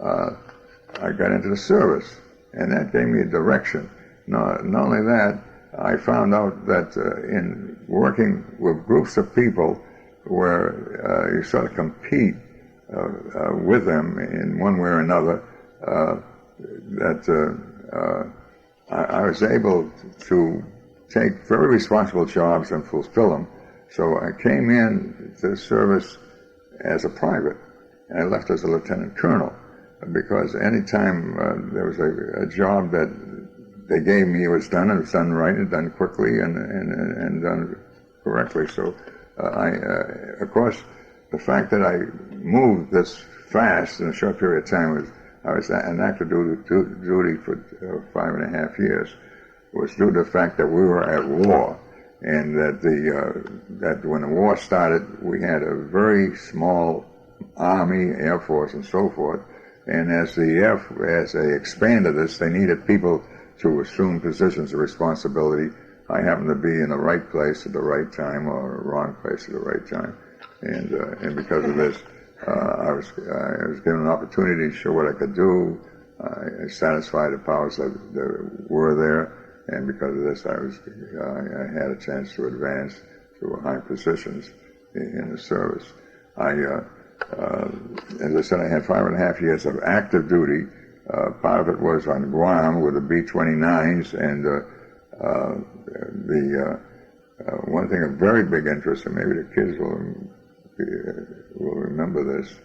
I got into the service, and that gave me a direction. Not only that, I found out that in working with groups of people where you sort of compete with them in one way or another, I was able to take very responsible jobs and fulfill them. So I came in to the service as a private, and I left as a lieutenant colonel, because any time there was a job that they gave me, it was done, and it was done right, and done quickly, and done correctly. So of course, the fact that I moved this fast in a short period of time I was on active duty for 5.5 years, was due to the fact that we were at war, and that when the war started, we had a very small Army, Air Force, and so forth. And as they expanded this, they needed people to assume positions of responsibility. I happened to be in the right place at the right time, or the wrong place at the right time, and because of this, I was given an opportunity to show what I could do. I satisfied the powers that were there, and because of this, I had a chance to advance to high positions in the service. As I said, I had 5.5 years of active duty. Part of it was on Guam with the B-29s, and one thing of very big interest, and maybe the kids will remember this,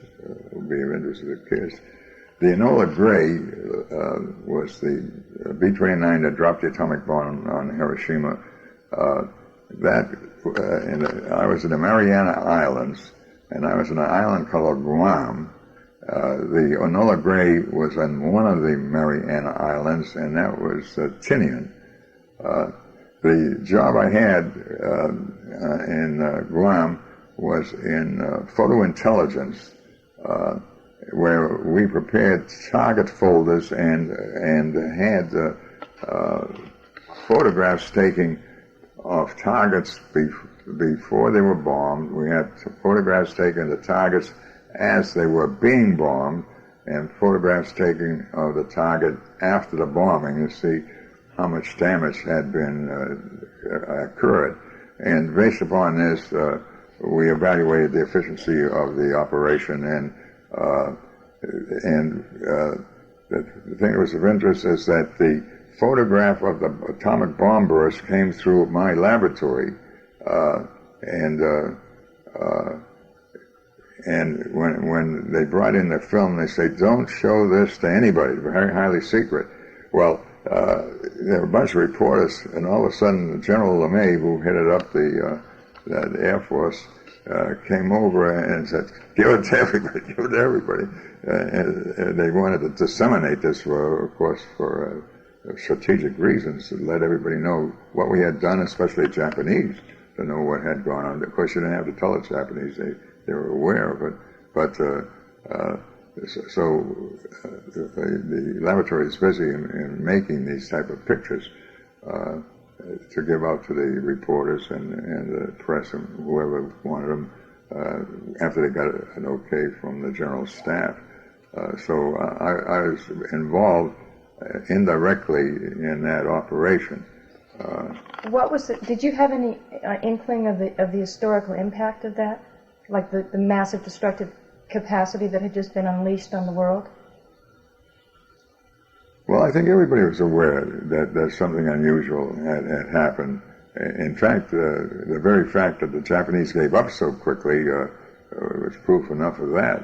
will be of interest to the kids. The Enola Gray was the B-29 that dropped the atomic bomb on Hiroshima. I was in the Mariana Islands, and I was in an island called Guam. The Enola Gray was on one of the Mariana Islands, and that was Tinian. the job I had in Guam was in photo intelligence, where we prepared target folders and had photographs taken of targets before they were bombed. We had photographs taken of the targets as they were being bombed, and photographs taken of the target after the bombing to see how much damage had been occurred. And based upon this, we evaluated the efficiency of the operation, and the thing that was of interest is that the photograph of the atomic bomb burst came through my laboratory, and when they brought in the film, they said, "Don't show this to anybody. It's very highly secret." Well, there were a bunch of reporters, and all of a sudden, General LeMay, who headed up the Air Force, came over and said, "Give it to everybody, give it to everybody." And they wanted to disseminate this, for, of course, for strategic reasons, to let everybody know what we had done, especially Japanese, to know what had gone on. Of course, you didn't have to tell the Japanese; they were aware of it. But the laboratory is busy in making these type of pictures to give out to the reporters and the press and whoever wanted them after they got an okay from the general staff. So I was involved indirectly in that operation. What was it? Did you have any inkling of the historical impact of that, like the massive destructive capacity that had just been unleashed on the world? Well, I think everybody was aware that something unusual had happened. In fact, the very fact that the Japanese gave up so quickly was proof enough of that.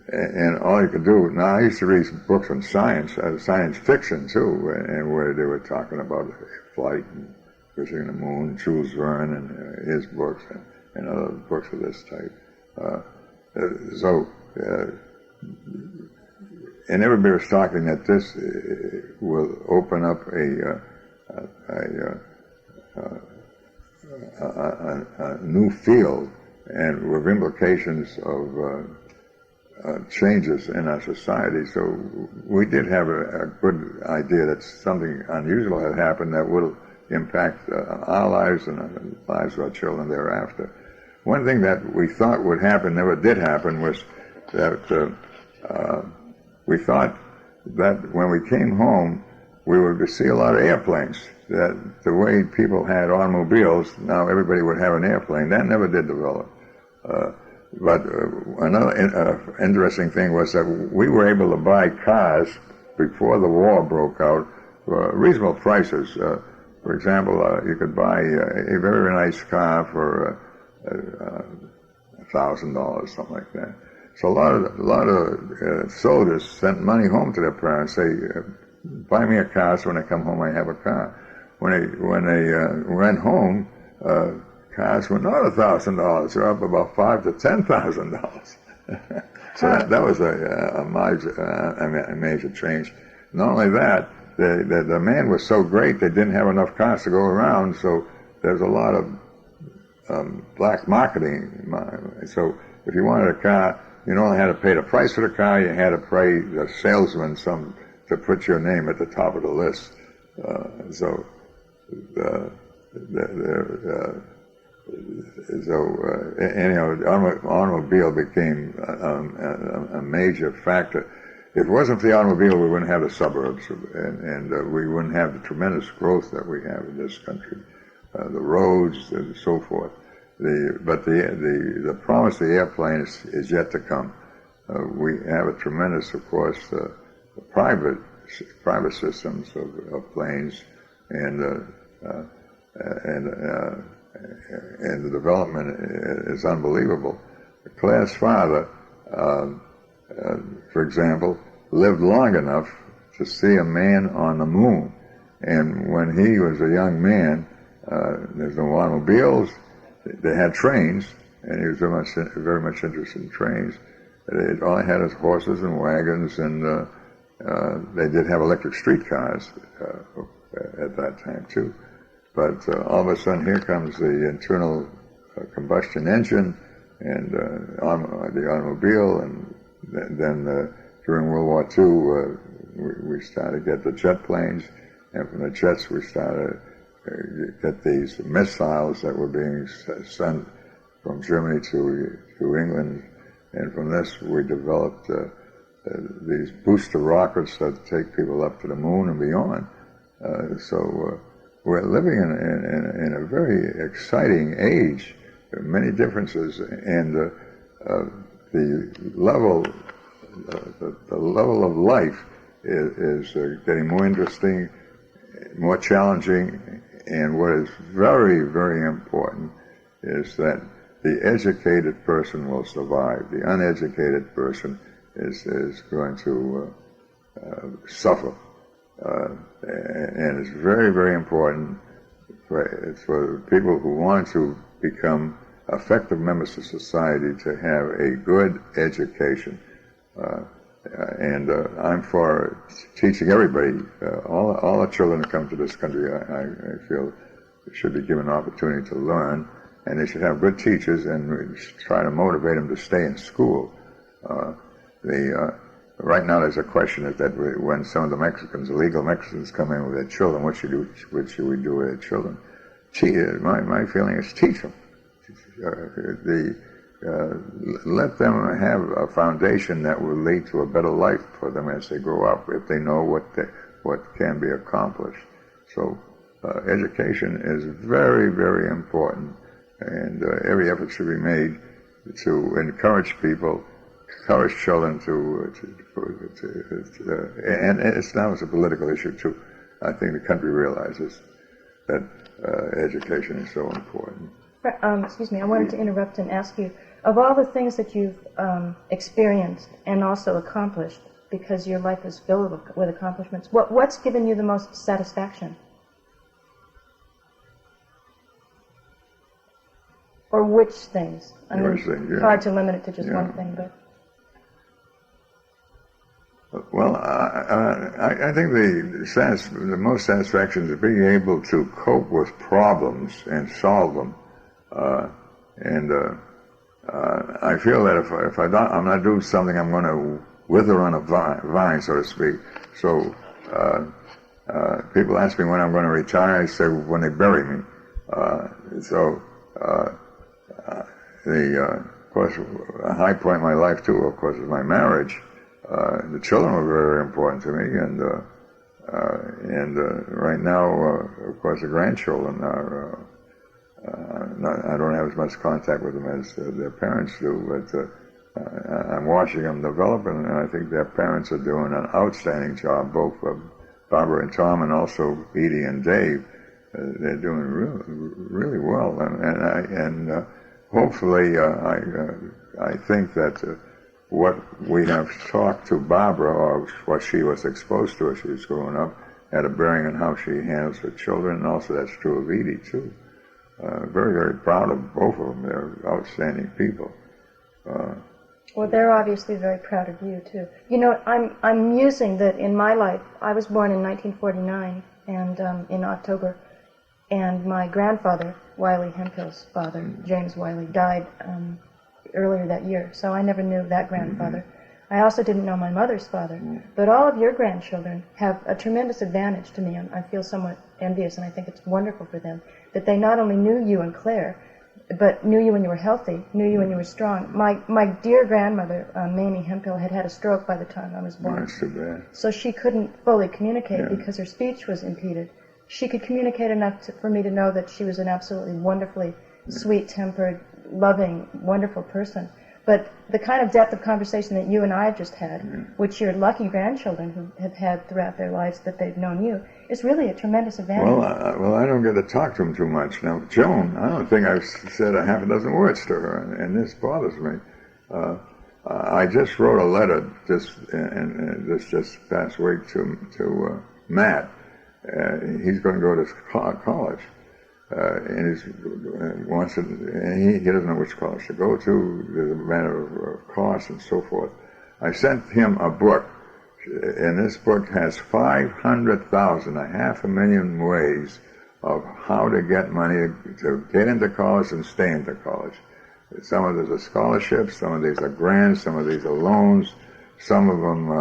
And all you could do, now I used to read books on science fiction too, and where they were talking about flight and visiting the moon, Jules Verne and his books and other books of this type. And everybody was talking that this will open up a new field, and with implications of changes in our society. So we did have a good idea that something unusual had happened that would impact our lives and the lives of our children thereafter. One thing that we thought would happen, never did happen, was that we thought that when we came home, we would see a lot of airplanes. That the way people had automobiles, now everybody would have an airplane. That never did develop. But another interesting thing was that we were able to buy cars before the war broke out for reasonable prices. For example, you could buy a very nice car for $1,000, something like that. So a lot of soldiers sent money home to their parents. Say, buy me a car, so when I come home, I have a car. When they went home, cars were not $1,000; they're up about $5,000 to $10,000. So that was a major change. Not only that, the demand was so great they didn't have enough cars to go around. So there's a lot of black marketing. So if you wanted a car, you not only had to pay the price for the car, you had to pay the salesman to put your name at the top of the list. Anyhow, the automobile became a major factor. If it wasn't for the automobile, we wouldn't have the suburbs, and we wouldn't have the tremendous growth that we have in this country, the roads and so forth. But the promise of the airplane is yet to come. We have a tremendous, of course, private systems of planes, and the development is unbelievable. Claire's father, for example, lived long enough to see a man on the moon, and when he was a young man, there's no automobiles. They had trains, and he was very much interested in trains. All they had is horses and wagons, and they did have electric streetcars, at that time too. But all of a sudden, here comes the internal combustion engine and the automobile, and then during World War II, we started to get the jet planes, and from the jets we started to get these missiles that were being sent from Germany to England, and from this we developed these booster rockets that take people up to the moon and beyond. So we're living in a very exciting age. There are many differences, and the level of life is getting more interesting, more challenging, and what is very, very important is that the educated person will survive. The uneducated person is going to suffer. And it's very, very important for people who want to become effective members of society to have a good education. And I'm for teaching everybody, all the children that come to this country, I feel should be given an opportunity to learn, and they should have good teachers, and we try to motivate them to stay in school. Right now there's a question that when some of the Mexicans, illegal Mexicans, come in with their children, what should we do with their children? My feeling is teach them. Let them have a foundation that will lead to a better life for them as they grow up, if they know what can be accomplished. So education is very, very important, and every effort should be made to encourage people, encourage children and it's now a political issue too. I think the country realizes that education is so important. Excuse me, I wanted to interrupt and ask you, of all the things that you've experienced and also accomplished, because your life is filled with accomplishments, what's given you the most satisfaction? Or which things? I mean, it's hard to limit it to just one thing, but... Well, I think the most satisfaction is being able to cope with problems and solve them. I feel that if I'm not doing something, I'm going to wither on a vine, so to speak. So people ask me when I'm going to retire. I say when they bury me. Of course, a high point in my life too, of course, is my marriage. The children were very, very important to me, and right now, of course, the grandchildren are. I don't have as much contact with them as their parents do, but I'm watching them develop, and I think their parents are doing an outstanding job, both Barbara and Tom, and also Edie and Dave. They're doing really well, and hopefully, I think that what we have talked to Barbara, or what she was exposed to as she was growing up, had a bearing on how she handles her children, and also that's true of Edie too. Very, very proud of both of them. They're outstanding people. Well, they're obviously very proud of you too. You know, I'm musing that in my life, I was born in 1949, and in October, and my grandfather, Wiley Hemphill's father, James Wiley, died earlier that year, so I never knew that grandfather. Mm-hmm. I also didn't know my mother's father. Mm-hmm. But all of your grandchildren have a tremendous advantage to me. I feel somewhat envious, and I think it's wonderful for them that they not only knew you and Claire, but knew you when you were healthy, knew you when you were strong. My dear grandmother, Mamie Hemphill, had a stroke by the time I was born. That's too bad. So she couldn't fully communicate because her speech was impeded. She could communicate enough for me to know that she was an absolutely wonderfully sweet-tempered, loving, wonderful person. But the kind of depth of conversation that you and I have just had, which your lucky grandchildren who have had throughout their lives that they've known you, is really a tremendous advantage. Well, I don't get to talk to them too much. Now, Joan, I don't think I've said a half a dozen words to her, and this bothers me. I just wrote a letter this past week to Matt. He's going to go to college. And he doesn't know which college to go to. There's a matter of cost and so forth. I sent him a book and this book has 500,000, 500,000 ways of how to get money to get into college and stay into college. Some of these are scholarships, some of these are grants, some of these are loans, some of them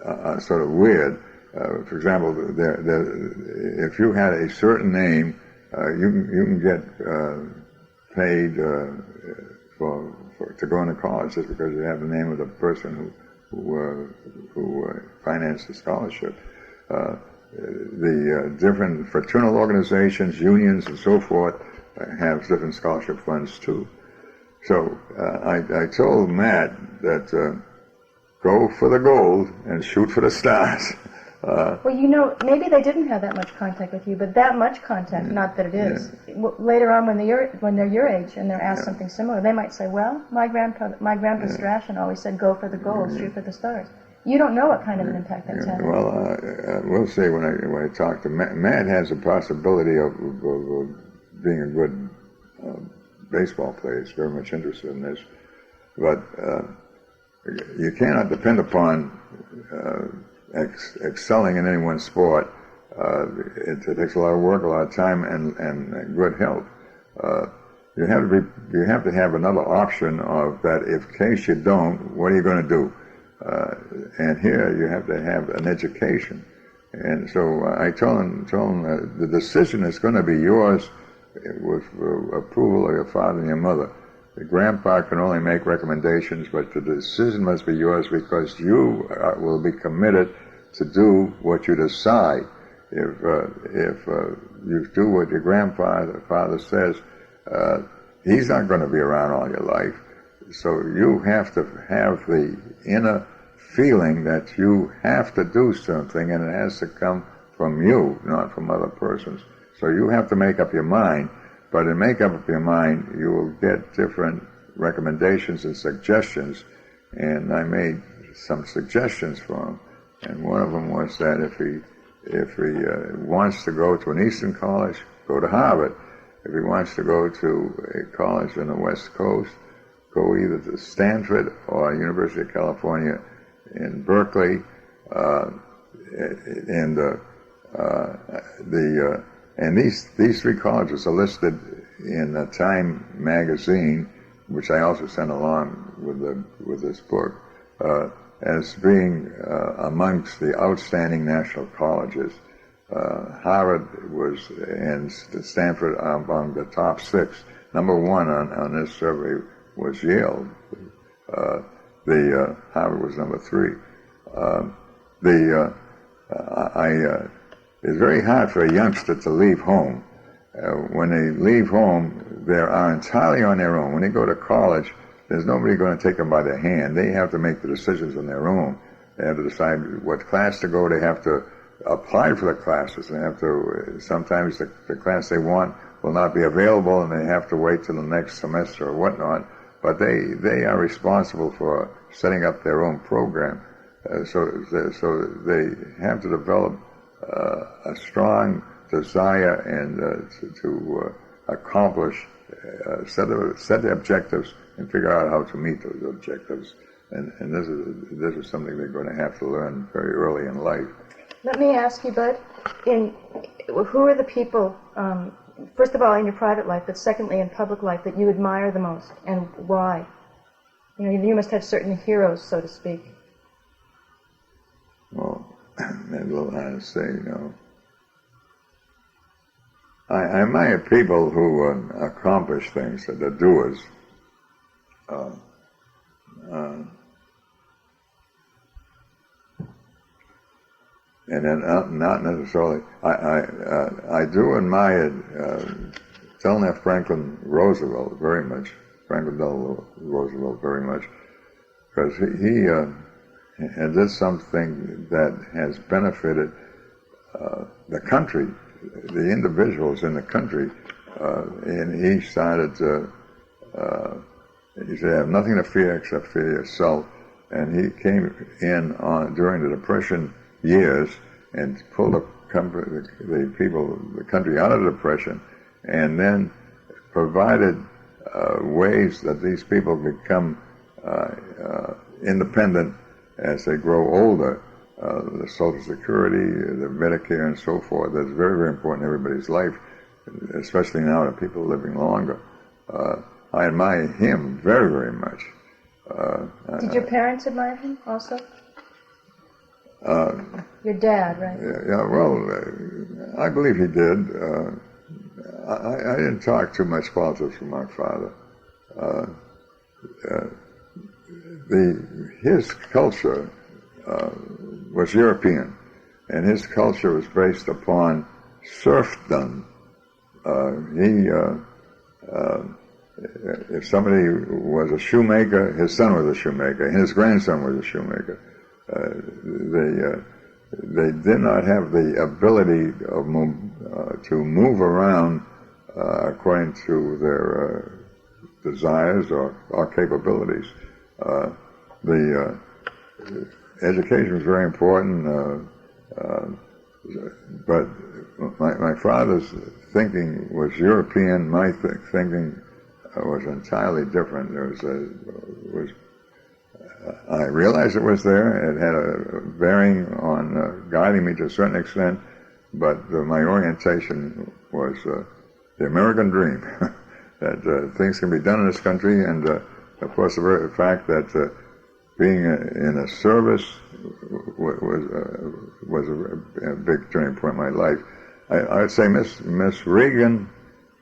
are sort of weird. For example, if you had a certain name, you can get paid to go into college just because you have the name of the person who financed the scholarship. The different fraternal organizations, unions, and so forth have different scholarship funds too. So I told Matt that go for the gold and shoot for the stars. Well, maybe they didn't have that much contact with you, but that much contact, not that it is. Yeah. Later on, when they're your age and they're asked something similar, they might say, well, my grandpa Strashun always said, go for the gold, shoot for the stars. You don't know what kind of an impact that's had. Well, we'll see when I talk to Matt. Matt has a possibility of being a good baseball player. He's very much interested in this. But you cannot depend upon excelling in any one sport. It takes a lot of work, a lot of time, and good health. You have to have another option of that. If case you don't, what are you going to do? And here you have to have an education. And so I told him the decision is going to be yours with approval of your father and your mother. The grandpa can only make recommendations, but the decision must be yours because you will be committed to do what you decide. If you do what your father says, he's not going to be around all your life. So you have to have the inner feeling that you have to do something, and it has to come from you, not from other persons. So you have to make up your mind. But in make up your mind, you will get different recommendations and suggestions. And I made some suggestions for him. And one of them was that if he wants to go to an Eastern college, go to Harvard. If he wants to go to a college on the West Coast, go either to Stanford or University of California in Berkeley. And these three colleges are listed in Time magazine, which I also sent along with this book, as being amongst the outstanding national colleges. Harvard was and Stanford among the top 6. Number 1 on this survey was Yale. Harvard was number 3. It's very hard for a youngster to leave home. When they leave home, they are entirely on their own. When they go to college, there's nobody going to take them by the hand. They have to make the decisions on their own. They have to decide what class to go. They have to apply for the classes. They have to, sometimes the class they want will not be available, and they have to wait till the next semester or whatnot. But they are responsible for setting up their own program. So they have to develop a strong desire and to accomplish, set the objectives and figure out how to meet those objectives. And this is something they're going to have to learn very early in life. Let me ask you, Bud, who are the people, first of all, in your private life, but secondly, in public life, that you admire the most, and why? You must have certain heroes, so to speak. Well, that's a little hard to say, I admire people who accomplish things, the doers. And then not necessarily. I do admire Delano F. Franklin Roosevelt very much. Franklin Delano Roosevelt very much, because he did something that has benefited the country, the individuals in the country, and he started to. He said, "I have nothing to fear except fear yourself," and he came in during the Depression years and pulled the country out of the Depression, and then provided ways that these people could come independent as they grow older. The Social Security, the Medicare, and so forth. That's very, very important in everybody's life, especially now that people are living longer. I admire him very, very much. Did your parents admire him also? Your dad, right? Yeah, well, I believe he did. I didn't talk too much politics with my father. His culture was European, and his culture was based upon serfdom. If somebody was a shoemaker, his son was a shoemaker, and his grandson was a shoemaker. They did not have the ability to move around according to their desires or capabilities. The education was very important, but my father's thinking was European. My thinking was entirely different. I realized it was there. It had a bearing on guiding me to a certain extent, but my orientation was the American dream, that things can be done in this country, and of course the very fact that being in a service was a big turning point in my life. I would say Miss Regan,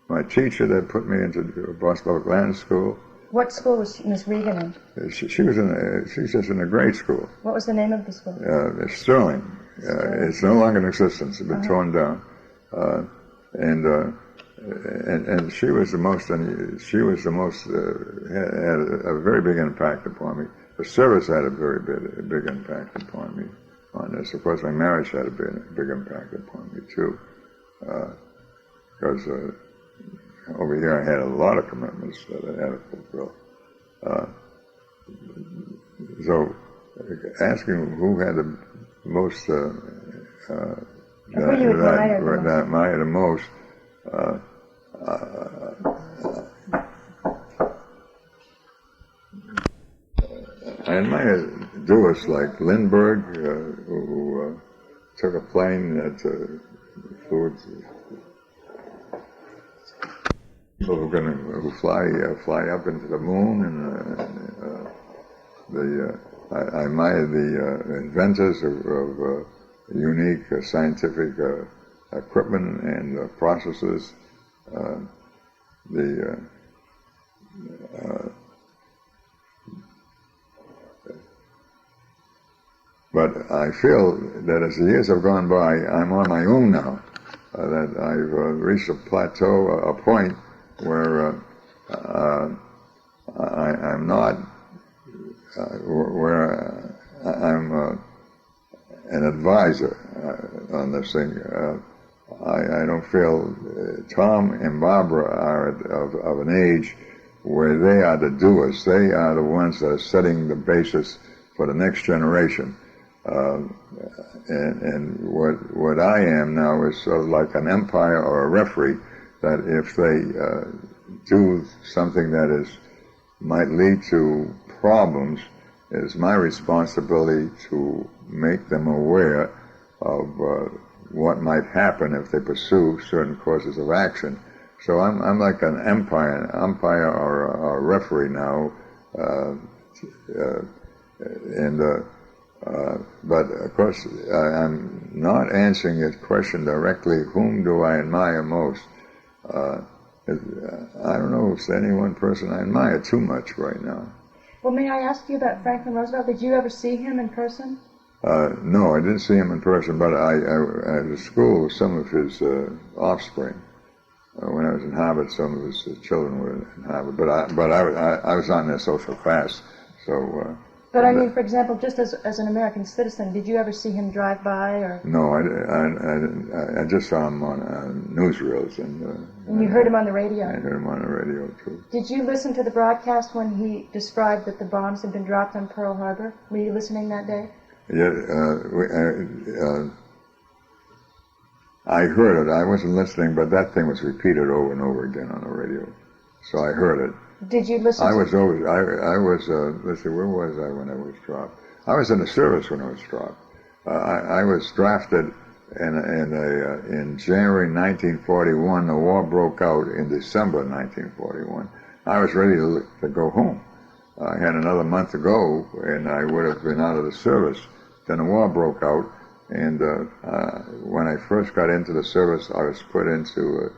my teacher that put me into Boston Public Land School. What school was Miss Regan in? She's just in a grade school. What was the name of the school? Sterling. It's no longer in existence. It's been torn down. And she was the most. Had a very big impact upon me. The service had a very big impact upon me on this. Of course, my marriage had a big impact upon me too, because over here I had a lot of commitments that I had to fulfill. So, asking who had the most that I admire the most. I admire doers like Lindbergh, who took a plane that flew. People who fly up into the moon, and I admire the inventors of unique scientific equipment and processes. But I feel that as the years have gone by, I'm on my own now. That I've reached a plateau, a point where I'm not, where I'm an advisor on this thing. I don't feel Tom and Barbara are of an age where they are the doers. They are the ones that are setting the basis for the next generation. And what I am now is sort of like an umpire or a referee, that if they do something that might lead to problems, it's my responsibility to make them aware of what might happen if they pursue certain courses of action. So I'm like an umpire or a referee now, but of course I'm not answering your question directly. Whom do I admire most? I don't know if there's any one person I admire too much right now. Well, may I ask you about Franklin Roosevelt? Did you ever see him in person? No, I didn't see him in person, but I was at school with some of his offspring. When I was in Harvard, some of his children were in Harvard, but I was not in their social class, so. But I mean, for example, just as an American citizen, did you ever see him drive by, or? No, I didn't. I just saw him on newsreels, and you heard him on the radio. I heard him on the radio too. Did you listen to the broadcast when he described that the bombs had been dropped on Pearl Harbor? Were you listening that day? Yeah, I heard it. I wasn't listening, but that thing was repeated over and over again on the radio, so I heard it. Did you listen I to... was over. I was. Let's see. Where was I when I was dropped? I was in the service when I was dropped. I was drafted in January 1941. The war broke out in December 1941. I was ready to go home. I had another month to go, and I would have been out of the service. Then the war broke out, and when I first got into the service, I was put into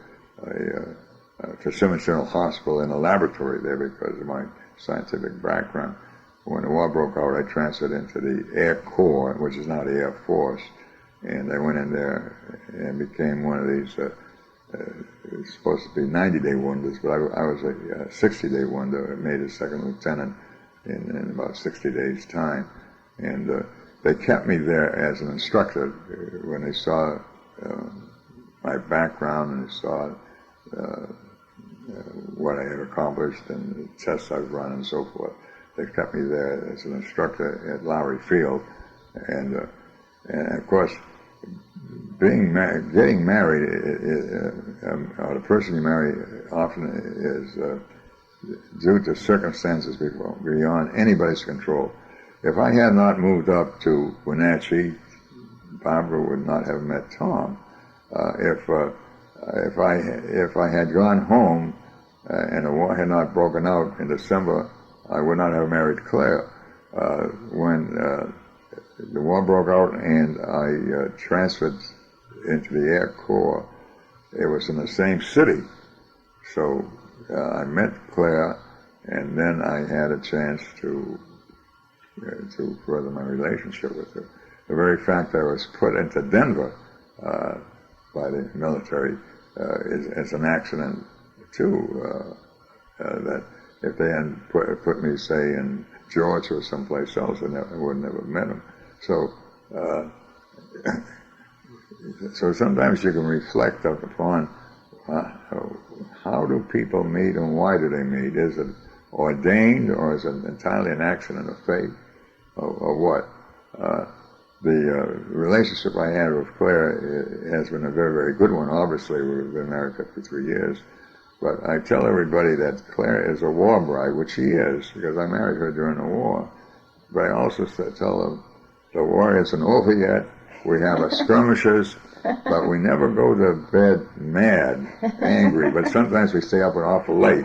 to Sumner General Hospital in a laboratory there because of my scientific background. When the war broke out, I transferred into the Air Corps, which is now the Air Force, and I went in there and became one of these. It was supposed to be 90-day wonders, but I was a 60-day wonder. I made a second lieutenant in about 60 days' time, and they kept me there as an instructor when they saw my background and they saw what I had accomplished and the tests I've run and so forth. They kept me there as an instructor at Lowry Field, and of course, getting married, or the person you marry often is due to circumstances beyond anybody's control. If I had not moved up to Wenatchee, Barbara would not have met Tom. If I had gone home and the war had not broken out in December, I would not have married Claire. When the war broke out and I transferred into the Air Corps, it was in the same city. So I met Claire, and then I had a chance to further my relationship with her. The very fact that I was put into Denver by the military is an accident too. That if they hadn't put me, say, in Georgia or someplace else, I would never have met him. So, so sometimes you can reflect upon how do people meet and why do they meet? Is it ordained or is it entirely an accident of fate, or what? The relationship I had with Claire has been a very, very good one. Obviously, we've been married 53 years. But I tell everybody that Claire is a war bride, which she is, because I married her during the war. But I also tell them the war isn't over yet. We have our skirmishes, but we never go to bed mad, angry. But sometimes we stay up an awful late.